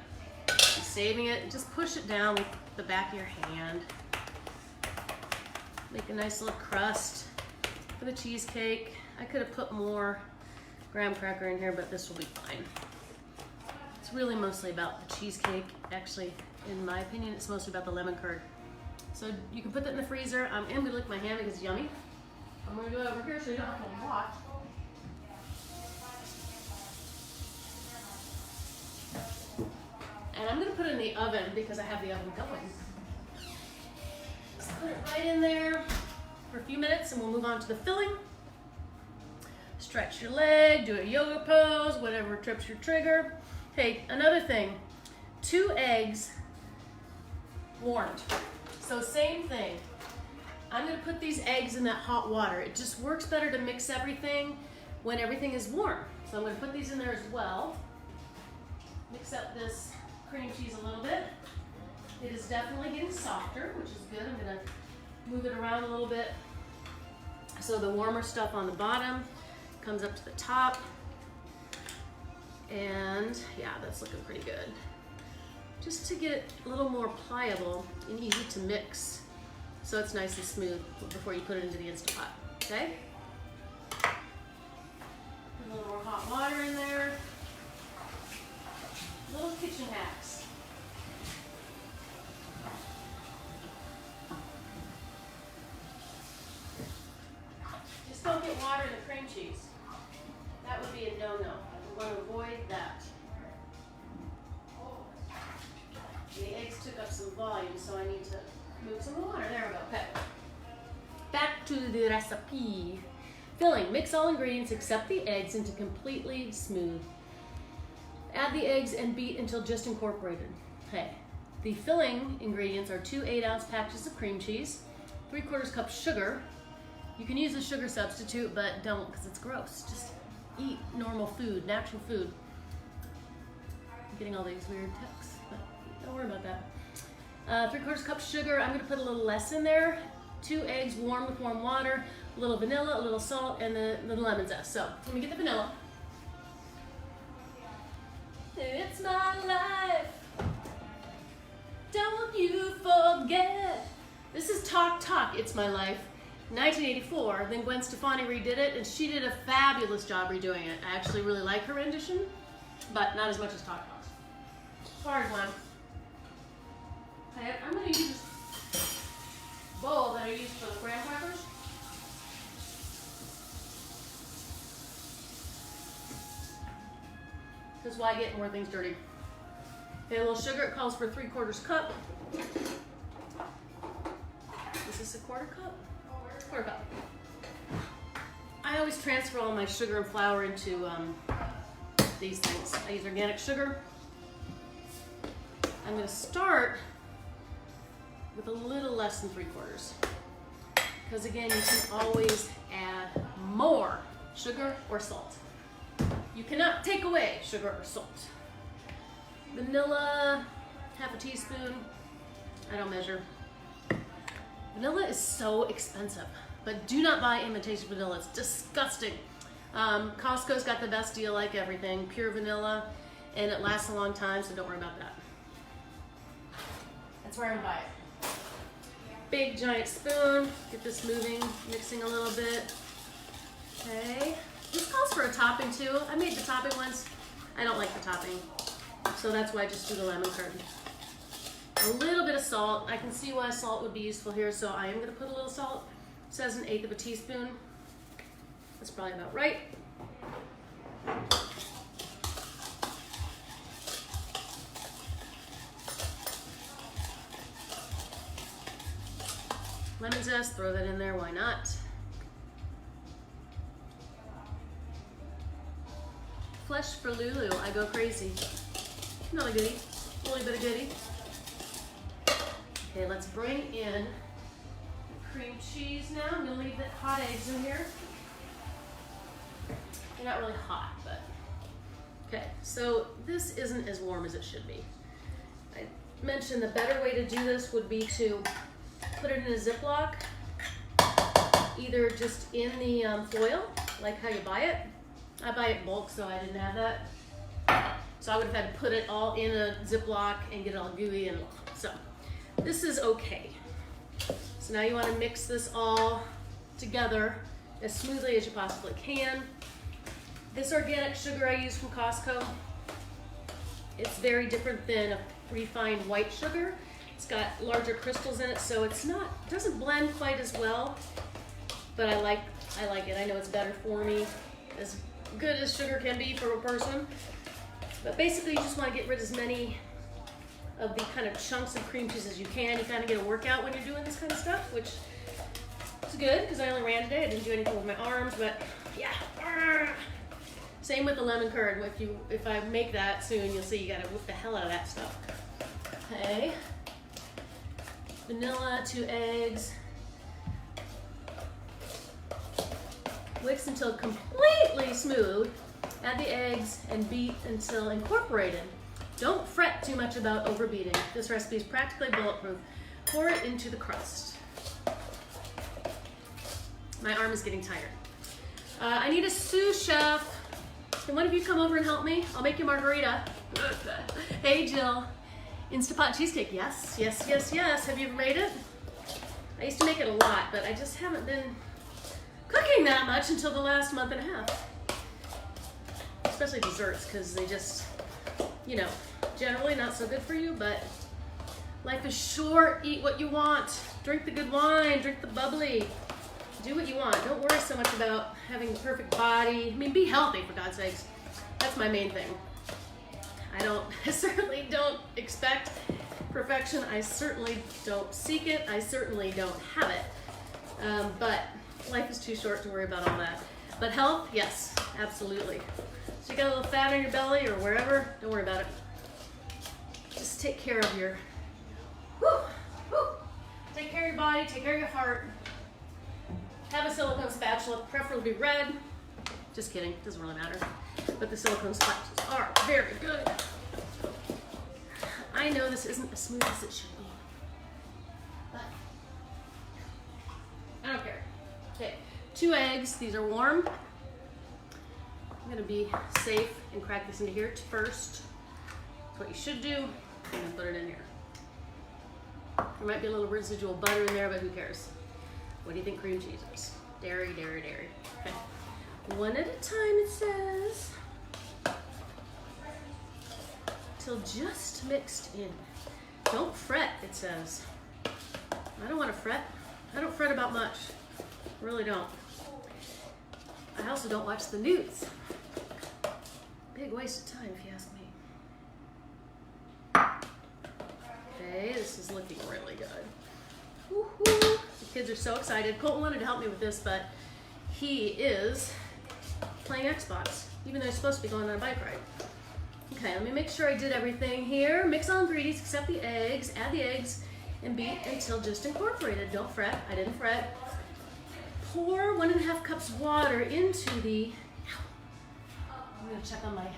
I'm saving it. Just push it down with the back of your hand. Make a nice little crust for the cheesecake. I could have put more graham cracker in here, but this will be fine. It's really mostly about the cheesecake. Actually, in my opinion, it's mostly about the lemon curd. So you can put that in the freezer. I'm gonna lick my hand because it's yummy. I'm gonna do it over here so you don't have to watch. And I'm gonna put it in the oven because I have the oven going. Just put it right in there for a few minutes and we'll move on to the filling. Stretch your leg, do a yoga pose, whatever trips your trigger. Hey, another thing, 2 eggs warmed. So same thing. I'm gonna put these eggs in that hot water. It just works better to mix everything when everything is warm. So I'm gonna put these in there as well. Mix up this cream cheese a little bit. It is definitely getting softer, which is good. I'm gonna move it around a little bit. So the warmer stuff on the bottom comes up to the top. And yeah, that's looking pretty good. Just to get it a little more pliable and easy to mix so it's nice and smooth before you put it into the Insta Pot, okay? Put a little more hot water in there. Little kitchen hacks. Just don't get water in the cream cheese. That would be a no-no. We want to avoid that. The eggs took up some volume, so I need to move some water. There we go. Okay. Back to the recipe. Filling. Mix all ingredients except the eggs into completely smooth. Add the eggs and beat until just incorporated. Okay. The filling ingredients are 2 8-ounce packages of cream cheese, 3/4 cup sugar. You can use a sugar substitute, but don't because it's gross. Just eat normal food, natural food. I'm getting all these weird texts, but don't worry about that. 3/4 cup sugar. I'm gonna put a little less in there. 2 eggs warm with warm water, a little vanilla, a little salt, and the lemon zest. So let me get the vanilla. It's my life. Don't you forget. This is Talk Talk, It's My Life. 1984, then Gwen Stefani redid it, and she did a fabulous job redoing it. I actually really like her rendition, but not as much as Talk Talk's. Hard one. Okay, I'm going to use this bowl that I used for the graham crackers. Because why get more things dirty? Okay, a little sugar. It calls for 3/4 cup. Is this a 1/4 cup? 1/4 cup. I always transfer all my sugar and flour into these things. I use organic sugar. I'm going to start with a little less than 3/4. Because again, you can always add more sugar or salt. You cannot take away sugar or salt. Vanilla, 1/2 teaspoon. I don't measure. Vanilla is so expensive, but do not buy imitation vanilla. It's disgusting. Costco's got the best deal, like everything, pure vanilla, and it lasts a long time, so don't worry about that. That's where I'm gonna buy it. Big giant spoon, get this moving, mixing a little bit. Okay, this calls for a topping too. I made the topping once. I don't like the topping, so that's why I just do the lemon curd. A little bit of salt. I can see why salt would be useful here, so I am gonna put a little salt. It says 1/8 teaspoon. That's probably about right. Lemon zest, throw that in there, why not? Flesh for Lulu, I go crazy. Not a goodie, only a bit of goodie. Okay, let's bring in cream cheese now. I'm gonna leave the hot eggs in here. They're not really hot, but. Okay, so this isn't as warm as it should be. I mentioned the better way to do this would be to put it in a Ziploc, either just in the foil, like how you buy it. I buy it bulk, so I didn't have that. So I would have had to put it all in a Ziploc and get it all gooey, and so this is okay. So now you want to mix this all together as smoothly as you possibly can. This organic sugar I use from Costco, it's very different than a refined white sugar. It's got larger crystals in it, so doesn't blend quite as well, but I like it. I know it's better for me, as good as sugar can be for a person. But basically you just want to get rid of as many of the kind of chunks of cream cheese as you can. You kind of get a workout when you're doing this kind of stuff, which is good because I only ran today. I didn't do anything with my arms, but yeah. Same with the lemon curd. If I make that soon, you'll see you gotta whip the hell out of that stuff. Okay. Vanilla, 2 eggs. Mix until completely smooth. Add the eggs and beat until incorporated. Don't fret too much about overbeating. This recipe is practically bulletproof. Pour it into the crust. My arm is getting tired. I need a sous chef. Can one of you come over and help me? I'll make you margarita. Hey Jill. Insta Pot Cheesecake. Yes, yes, yes, yes. Have you ever made it? I used to make it a lot, but I just haven't been cooking that much until the last month and a half. Especially desserts, because they just, generally not so good for you, but life is short. Eat what you want. Drink the good wine. Drink the bubbly. Do what you want. Don't worry so much about having the perfect body. I mean, be healthy, for God's sakes. That's my main thing. I certainly don't expect perfection. I certainly don't seek it. I certainly don't have it. But life is too short to worry about all that. But health, yes, absolutely. So you got a little fat on your belly or wherever, don't worry about it. Just take care of your, take care of your body, take care of your heart. Have a silicone spatula, preferably red. Just kidding, doesn't really matter. But the silicone spatulas are very good. I know this isn't as smooth as it should be, but I don't care. Okay, 2 eggs, these are warm. I'm gonna be safe and crack this into here first. That's what you should do, and then put it in here. There might be a little residual butter in there, but who cares? What do you think cream cheese is? Dairy, dairy, dairy. Okay. 1 at a time, it says. Till just mixed in. Don't fret, it says. I don't want to fret. I don't fret about much. Really don't. I also don't watch the news. Big waste of time, if you ask me. Okay, this is looking really good. Woo-hoo. The kids are so excited. Colton wanted to help me with this, but he is playing Xbox, even though he's supposed to be going on a bike ride. Okay, let me make sure I did everything here. Mix all ingredients except the eggs. Add the eggs and beat until just incorporated. Don't fret. I didn't fret. Pour 1.5 cups water into the... I'm going to check on my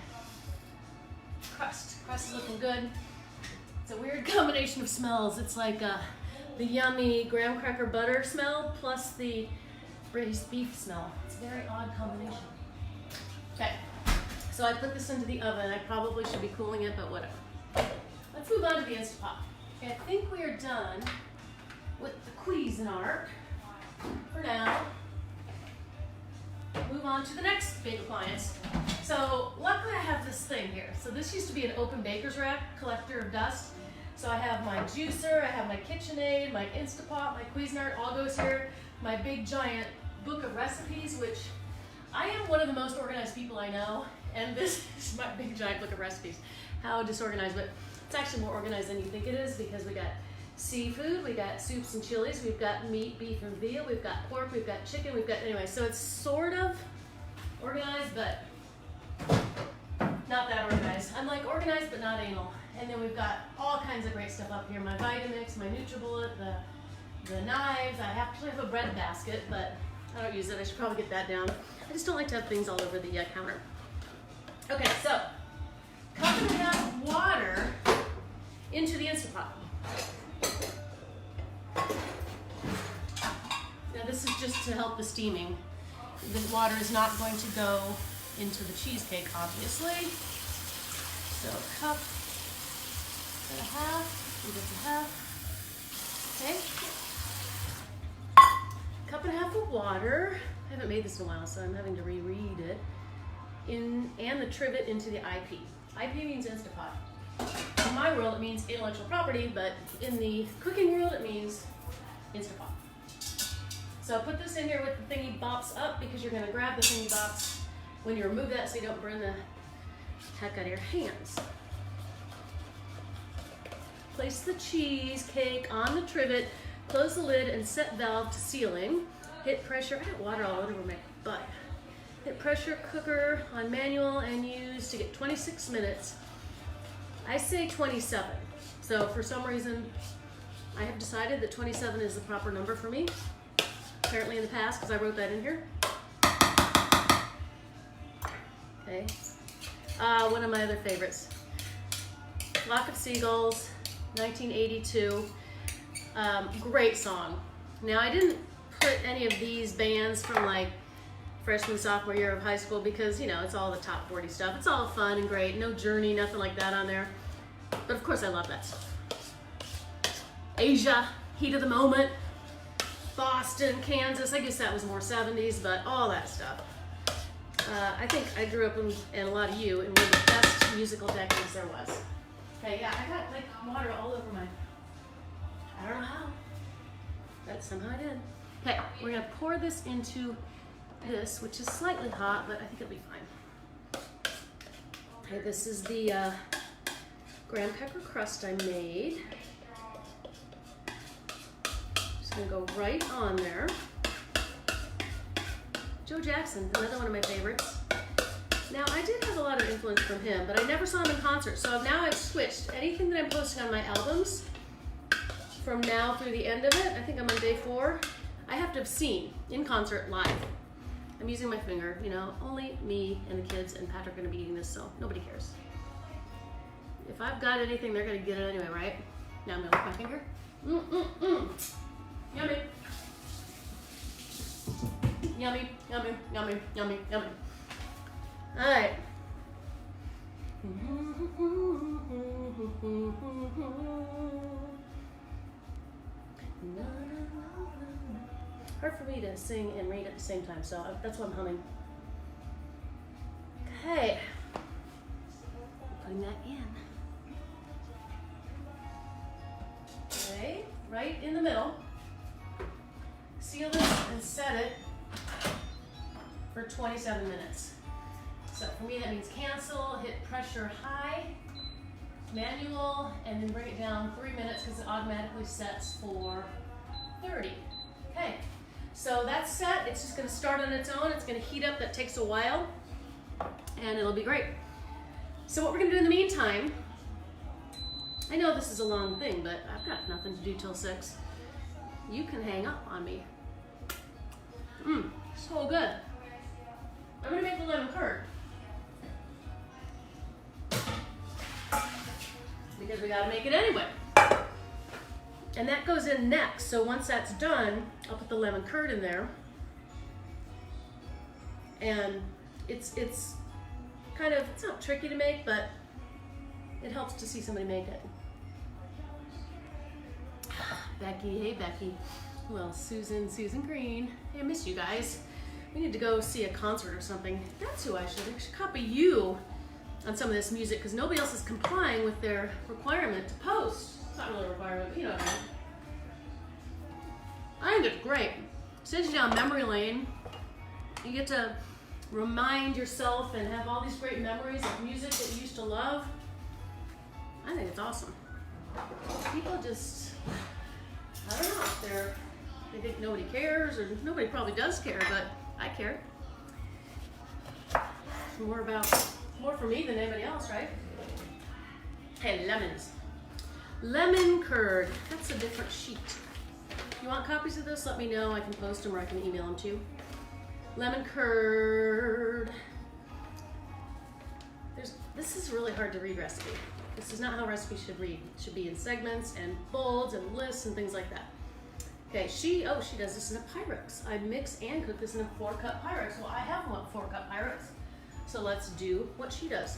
crust. Crust is looking good. It's a weird combination of smells. It's like the yummy graham cracker butter smell plus the braised beef smell. It's a very odd combination. Okay, so I put this into the oven. I probably should be cooling it, but whatever. Let's move on to the Insta Pot. Okay, I think we are done with the Cuisinart for now. Move on to the next big appliance. So luckily I have this thing here. So this used to be an open baker's rack collector of dust. So I have my juicer, I have my KitchenAid, my Insta Pot, my Cuisinart, all goes here. My big giant book of recipes, which I am one of the most organized people I know, and this is my big giant book of recipes. How disorganized, but it's actually more organized than you think it is because we got seafood, we got soups and chilies, we've got meat, beef and veal, we've got pork, we've got chicken, we've got, anyway, so it's sort of organized, but not that organized. I'm like organized, but not anal. And then we've got all kinds of great stuff up here. My Vitamix, my NutriBullet, the knives. I actually have a bread basket, but I don't use it. I should probably get that down. I just don't like to have things all over the counter. Okay, so 1.5 cups of water into the Insta Pot. Now this is just to help the steaming. The water is not going to go into the cheesecake, obviously. So cup and a half, and just a half. Okay. Cup and a half of water. I haven't made this in a while, so I'm having to reread it. And the trivet into the IP. IP means Insta Pot. In my world, it means intellectual property, but in the cooking world, it means Insta Pot. So put this in here with the thingy bops up because you're gonna grab the thingy bops when you remove that so you don't burn the heck out of your hands. Place the cheesecake on the trivet, close the lid and set valve to sealing. Hit pressure, I got water all over my butt. Hit pressure cooker on manual and use to get 26 minutes. I say 27. So for some reason, I have decided that 27 is the proper number for me. Apparently in the past, because I wrote that in here. Okay. One of my other favorites. Flock of Seagulls, 1982. Great song. Now I didn't put any of these bands from like freshman, sophomore year of high school because, you know, it's all the top 40 stuff. It's all fun and great. No Journey, nothing like that on there. But of course I love that stuff. Asia, Heat of the Moment, Boston, Kansas. I guess that was more 70s, but all that stuff. I think I grew up in, and a lot of you, in one of the best musical decades there was. Okay, yeah, I got like water all over my, I don't know how, but somehow I did. Okay, we're gonna pour this into this, which is slightly hot, but I think it'll be fine. Okay, this is the graham cracker crust I made. Just gonna go right on there. Joe Jackson, another one of my favorites. Now, I did have a lot of influence from him, but I never saw him in concert, so now I've switched. Anything that I'm posting on my albums, from now through the end of it, I think I'm on day 4, I have to have seen in concert live. I'm using my finger, you know, only me and the kids and Patrick are gonna be eating this, so nobody cares. If I've got anything, they're gonna get it anyway, right? Now I'm gonna lick my finger. Yummy. Yummy, yummy, yummy, yummy, yummy. All right. Hard for me to sing and read at the same time, so that's why I'm humming. Okay. Putting that in. Okay, right in the middle. Seal this and set it for 27 minutes. So for me that means cancel, hit pressure high, manual, and then bring it down 3 minutes because it automatically sets for 30. Okay, so that's set. It's just gonna start on its own. It's gonna heat up. That takes a while and it'll be great. So what we're gonna do in the meantime, I know this is a long thing, but I've got nothing to do till 6. You can hang up on me. So good. I'm gonna make the lemon curd. Because we gotta make it anyway. And that goes in next. So once that's done, I'll put the lemon curd in there. And it's kind of, it's not tricky to make, but it helps to see somebody make it. Becky, hey Becky. Well, Susan Green. Hey, I miss you guys. We need to go see a concert or something. That's who I should copy you on some of this music because nobody else is complying with their requirement to post. It's not really a requirement, but you know what I mean. I think it's great. Sends you down memory lane. You get to remind yourself and have all these great memories of music that you used to love. I think it's awesome. People just, I don't know, they think nobody cares, or nobody probably does care, but I care. It's more for me than anybody else, right? Hey, lemons. Lemon curd, that's a different sheet. If you want copies of this, let me know. I can post them or I can email them to you. Lemon curd. This is a really hard to read recipe. This is not how recipes should read. It should be in segments and bolds and lists and things like that. Okay, she does this in a Pyrex. I mix and cook this in a 4-cup Pyrex. Well, I have one 4-cup Pyrex. So let's do what she does.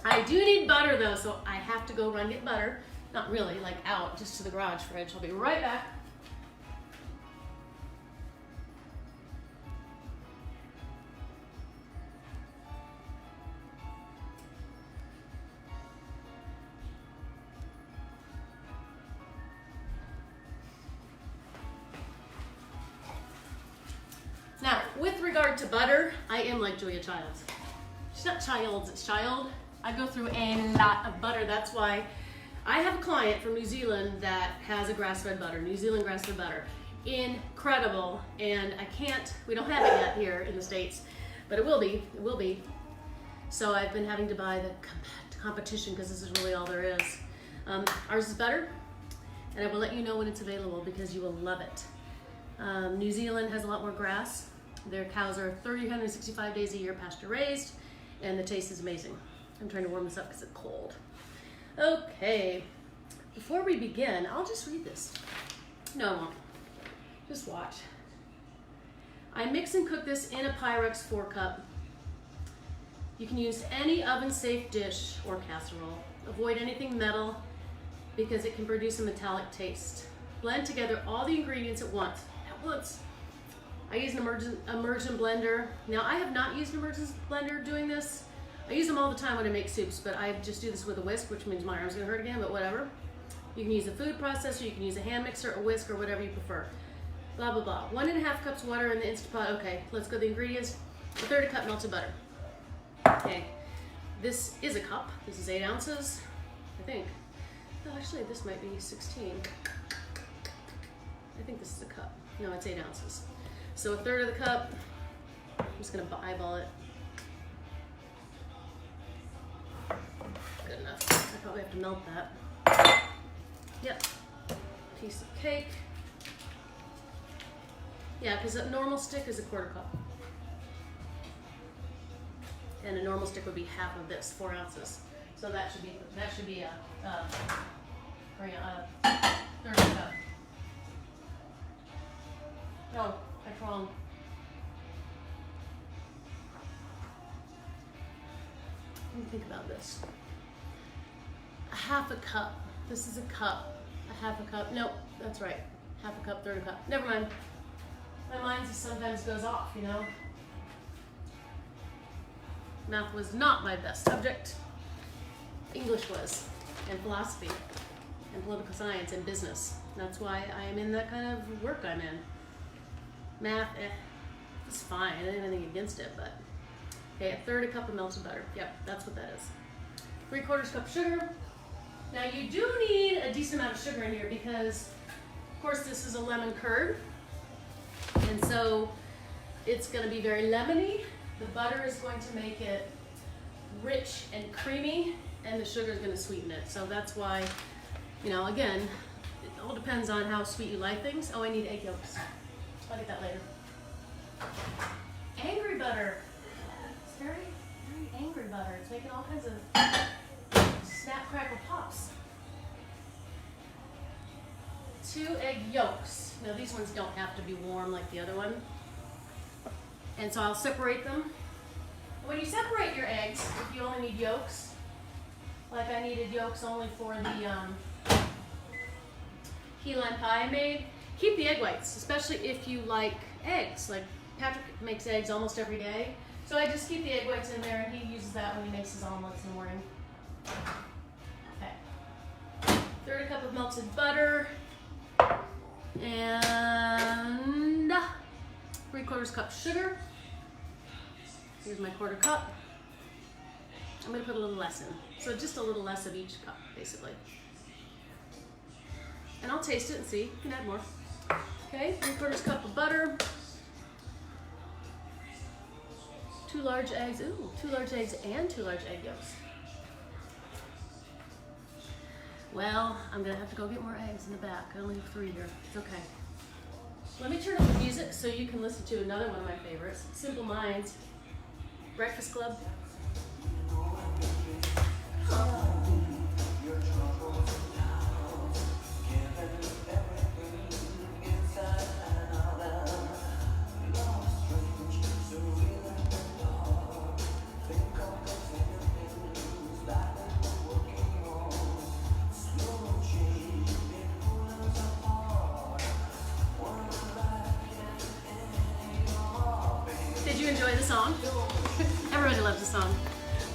I do need butter though, so I have to go run get butter. Not really, like out, just to the garage fridge. I'll be right back. Now, with regard to butter, I am like Julia Childs. She's not Childs, it's Child. I go through a lot of butter. That's why I have a client from New Zealand that has a grass-fed butter, New Zealand grass-fed butter. Incredible, and we don't have it yet here in the States, but it will be. So I've been having to buy the competition because this is really all there is. Ours is better, and I will let you know when it's available because you will love it. New Zealand has a lot more grass. Their cows are 365 days a year pasture raised, and the taste is amazing. I'm trying to warm this up because it's cold. Okay, before we begin, I'll just read this. No, I won't. Just watch. I mix and cook this in a Pyrex 4-cup. You can use any oven-safe dish or casserole. Avoid anything metal because it can produce a metallic taste. Blend together all the ingredients at once. I use an immersion blender. Now, I have not used an immersion blender doing this. I use them all the time when I make soups, but I just do this with a whisk, which means my arm's gonna hurt again, but whatever. You can use a food processor, you can use a hand mixer, a whisk, or whatever you prefer. Blah, blah, blah. 1.5 cups water in the Insta Pot. Okay, let's go to the ingredients. 1/3 cup melted butter. Okay, this is a cup. This is 8 ounces, I think. Oh, actually, this might be 16. I think this is a cup. No, it's 8 ounces. So 1/3 of the cup, I'm just gonna eyeball it. Good enough. I probably have to melt that. Yep. Piece of cake. Yeah, because a normal stick is a 1/4 cup. And a normal stick would be half of this, 4 ounces. So that should be a 1/3 cup. No, that's wrong. Let me think about this. A 1/2 cup. This is a cup. A 1/2 cup. Nope, that's right. 1/2 cup, 1/3 cup. Never mind. My mind just sometimes goes off, you know. Math was not my best subject. English was, and philosophy, and political science, and business. That's why I am in that kind of work I'm in. Math, it's fine. I didn't have anything against it, but okay, 1/3 cup of melted butter. Yep, that's what that is. 3/4 cup sugar. Now you do need a decent amount of sugar in here because, of course, this is a lemon curd, and so it's going to be very lemony. The butter is going to make it rich and creamy, and the sugar is going to sweeten it. So that's why, you know, again, it all depends on how sweet you like things. Oh, I need egg yolks. I'll get that later. Angry butter. It's very, very angry butter. It's making all kinds of snap, crackle, pops. 2 egg yolks. Now these ones don't have to be warm like the other one. And so I'll separate them. When you separate your eggs, if you only need yolks, like I needed yolks only for the key lime pie I made, keep the egg whites, especially if you like eggs. Like Patrick makes eggs almost every day. So I just keep the egg whites in there and he uses that when he makes his omelets in the morning. Okay. 1/3 cup of melted butter. And 3/4 cup sugar. Here's my 1/4 cup. I'm gonna put a little less in. So just a little less of each cup, basically. And I'll taste it and see. You can add more. Okay, 3/4 cup of butter. 2 large eggs. Ooh, 2 large eggs and 2 large egg yolks. Well, I'm gonna have to go get more eggs in the back. I only have 3 here. It's okay. Let me turn up the music so you can listen to another one of my favorites, Simple Minds, Breakfast Club. enjoy the song? Everybody loves the song.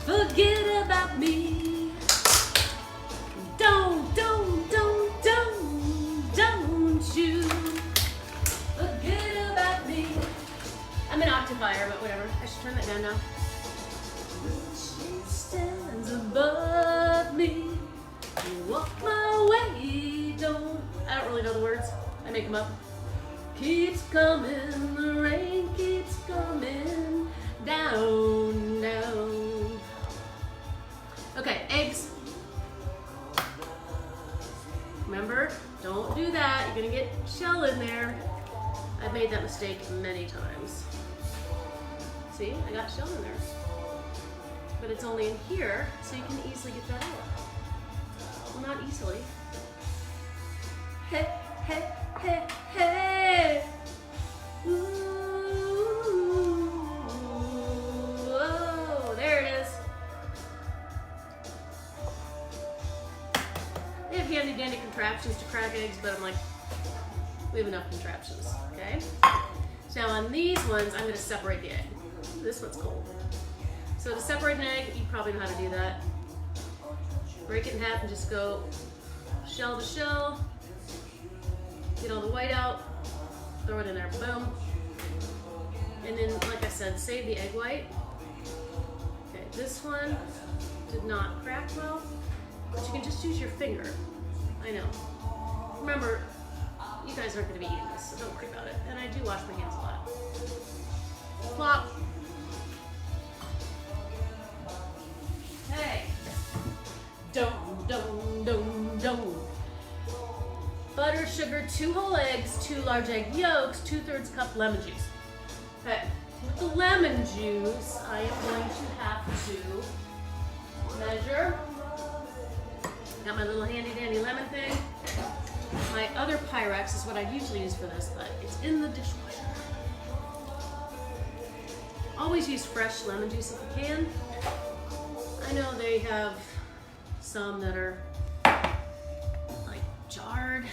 Forget about me. Don't you forget about me. I'm an octavier, but whatever. I should turn that down now. She stands above me. Walk my way. I don't really know the words. I make them up. Keeps coming, the rain keeps coming down, down. Okay, eggs. Remember, don't do that. You're gonna get shell in there. I've made that mistake many times. See, I got shell in there. But it's only in here, so you can easily get that out. Well, not easily. Hey, hey, hey, hey. Ooh, whoa, there it is. They have handy dandy contraptions to crack eggs, but I'm like, we have enough contraptions, okay? So now on these ones, I'm gonna separate the egg. This one's cold. So to separate an egg, you probably know how to do that. Break it in half and just go shell to shell. Get all the white out, throw it in there, boom. And then, like I said, save the egg white. Okay, this one did not crack well, but you can just use your finger. I know. Remember, you guys aren't gonna be eating this, so don't worry about it. And I do wash my hands a lot. Plop. Hey. Don't. Butter, sugar, 2 whole eggs, 2 large egg yolks, 2/3 cup lemon juice. Okay, with the lemon juice, I am going to have to measure. Got my little handy dandy lemon thing. My other Pyrex is what I usually use for this, but it's in the dishwasher. Always use fresh lemon juice if you can. I know they have some that are like jarred,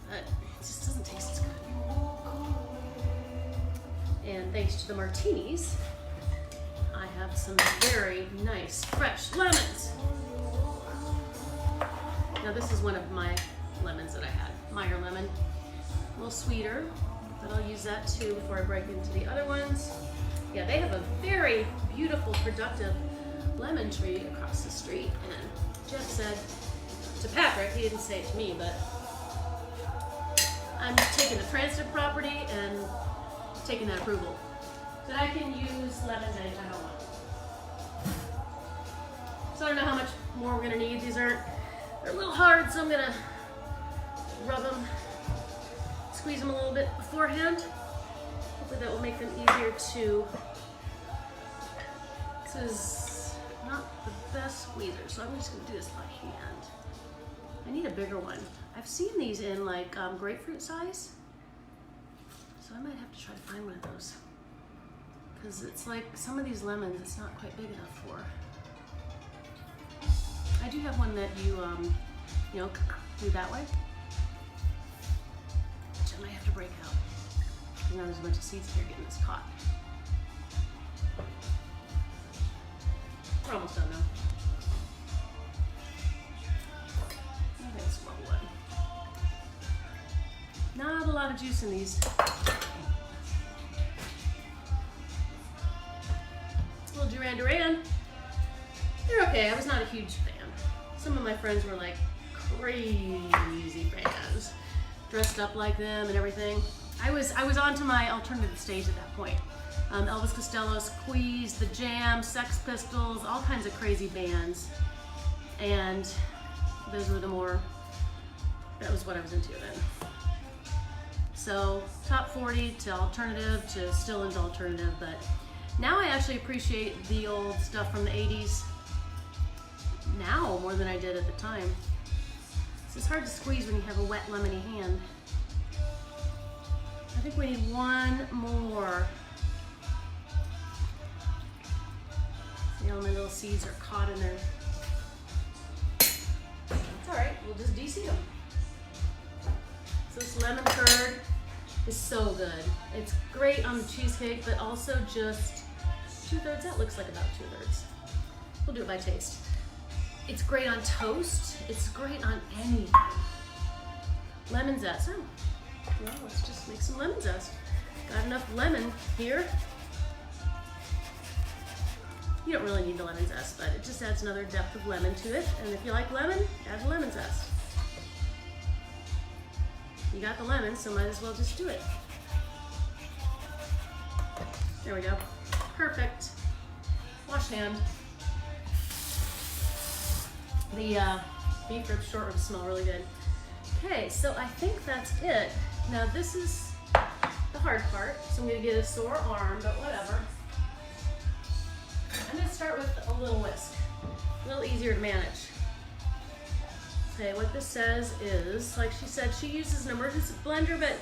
but it just doesn't taste as good. And thanks to the martinis, I have some very nice fresh lemons. Now this is one of my lemons that I had, Meyer lemon. A little sweeter, but I'll use that too before I break into the other ones. Yeah, they have a very beautiful, productive lemon tree across the street. And Jeff said to Patrick, he didn't say it to me, but I'm taking the transitive property and taking that approval that I can use lemons anytime I want. So I don't know how much more we're gonna need. They're a little hard, so I'm gonna rub them, squeeze them a little bit beforehand. Hopefully that will make them easier to. This is not the best squeezer, so I'm just gonna do this by hand. I need a bigger one. I've seen these in like grapefruit size, so I might have to try to find one of those. Because it's like some of these lemons, it's not quite big enough for. I do have one that you know, do that way, which I might have to break out. You know, there's a bunch of seeds here getting this caught. We're almost done now. I think small one. Not a lot of juice in these. Little Duran Duran. They're okay. I was not a huge fan. Some of my friends were like crazy fans, dressed up like them and everything. I was on to my alternative stage at that point. Elvis Costello, Squeeze, The Jam, Sex Pistols, all kinds of crazy bands. And those were that was what I was into then. So top 40 to alternative to still into alternative, but now I actually appreciate the old stuff from the 80s now more than I did at the time. It's hard to squeeze when you have a wet lemony hand. I think we need one more. See how my little seeds are caught in there. That's all right, we'll just de-seed them. So this lemon curd is so good. It's great on the cheesecake, but also just 2/3, that looks like about 2/3. We'll do it by taste. It's great on toast. It's great on anything. Lemon zest. Oh, well, let's just make some lemon zest. Got enough lemon here. You don't really need the lemon zest, but it just adds another depth of lemon to it. And if you like lemon, add the lemon zest. You got the lemon, so might as well just do it. There we go. Perfect. Wash hand. The beef ribs, short ribs smell really good. Okay, so I think that's it. Now this is the hard part, so I'm gonna get a sore arm, but whatever. I'm gonna start with a little whisk, a little easier to manage. Okay, what this says is, like she said, she uses an emergency blender, but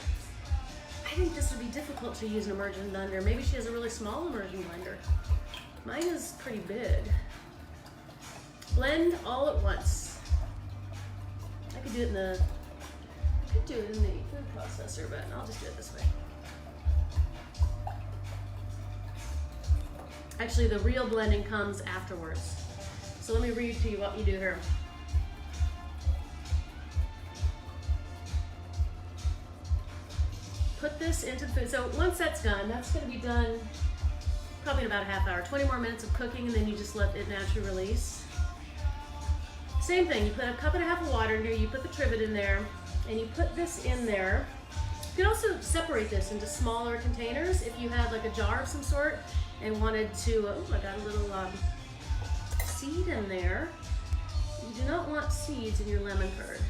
I think this would be difficult to use an emergency blender. Maybe she has a really small emergency blender. Mine is pretty big. Blend all at once. I could do it in the food processor, but I'll just do it this way. Actually, the real blending comes afterwards. So let me read to you what you do here. Put this into the food. So once that's done, that's going to be done probably in about a half hour. 20 more minutes of cooking, and then you just let it naturally release. Same thing, you put a cup and a half of water in here, you put the trivet in there, and you put this in there. You can also separate this into smaller containers if you had like a jar of some sort and wanted to, oh, I got a little seed in there. You do not want seeds in your lemon curd.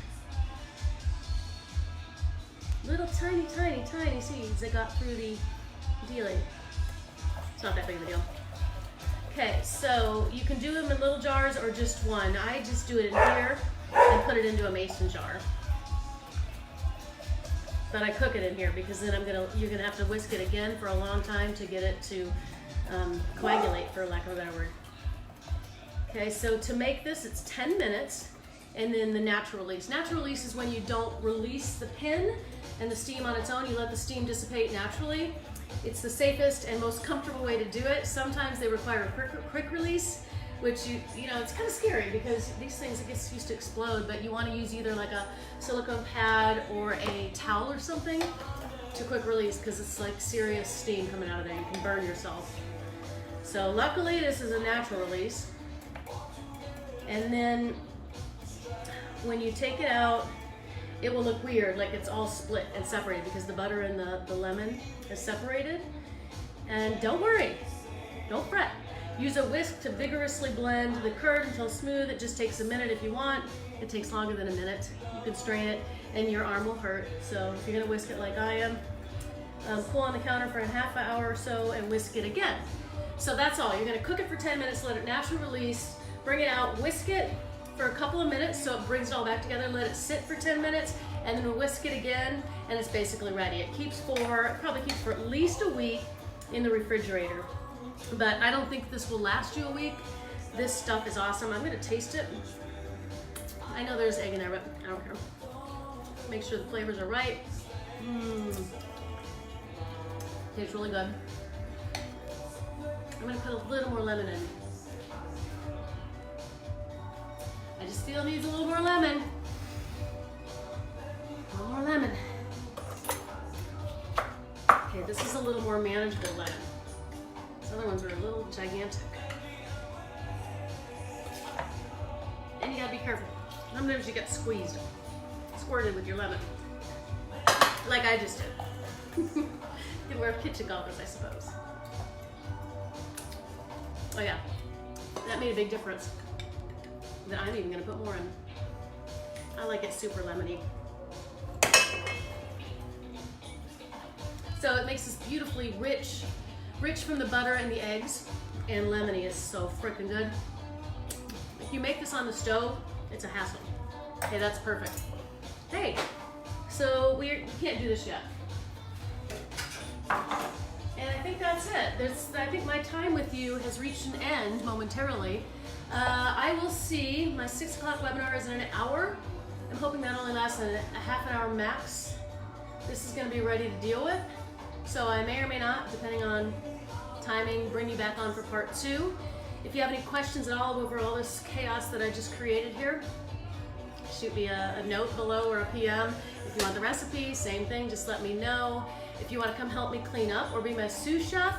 Little tiny, tiny, tiny seeds that got through the dealing. It's not that big of a deal. Okay, so you can do them in little jars or just one. I just do it in here and put it into a mason jar. But I cook it in here because then you're gonna have to whisk it again for a long time to get it to coagulate, for lack of a better word. Okay, so to make this, it's 10 minutes, and then the natural release. Natural release is when you don't release the pin and the steam on its own. You let the steam dissipate naturally. It's the safest and most comfortable way to do it. Sometimes they require a quick release, which you know, it's kind of scary because these things, it gets used to explode, but you want to use either like a silicone pad or a towel or something to quick release because it's like serious steam coming out of there. You can burn yourself. So luckily this is a natural release. And then when you take it out, it will look weird, like it's all split and separated because the butter and the lemon is separated. And don't worry, don't fret. Use a whisk to vigorously blend the curd until smooth. It just takes a minute if you want. It takes longer than a minute. You can strain it and your arm will hurt. So if you're gonna whisk it like I am, pull on the counter for a half hour or so and whisk it again. So that's all. You're gonna cook it for 10 minutes, let it naturally release, bring it out, whisk it for a couple of minutes so it brings it all back together, let it sit for 10 minutes, and then we'll whisk it again, and it's basically ready. It probably keeps for at least a week in the refrigerator. But I don't think this will last you a week. This stuff is awesome. I'm gonna taste it. I know there's egg in there, but I don't care. Make sure the flavors are right. Tastes really good. I'm gonna put a little more lemon in. I just feel it needs a little more lemon. A little more lemon. Okay, this is a little more manageable lemon. These other ones are a little gigantic. And you gotta be careful. Sometimes you get squirted with your lemon. Like I just did. You can wear kitchen goggles, I suppose. Oh yeah, that made a big difference. That I'm even gonna put more in. I like it super lemony. So it makes this beautifully rich from the butter and the eggs, and lemony is so freaking good. If you make this on the stove, it's a hassle. Okay, that's perfect. Hey, so we can't do this yet. And I think that's it. I think my time with you has reached an end momentarily. I will see, my 6 o'clock webinar is in an hour. I'm hoping that only lasts a half an hour max. This is gonna be ready to deal with. So I may or may not, depending on timing, bring you back on for part 2. If you have any questions at all over all this chaos that I just created here, shoot me a note below or a PM. If you want the recipe, same thing, just let me know. If you want to come help me clean up or be my sous chef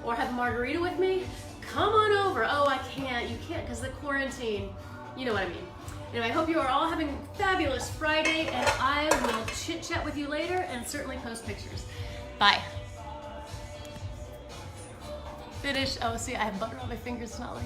or have a margarita with me, come on over. Oh, I can't. You can't because of the quarantine. You know what I mean. Anyway, I hope you are all having a fabulous Friday, and I will chit chat with you later and certainly post pictures. Bye. Finish. Oh, see, I have butter on my fingers. It's not like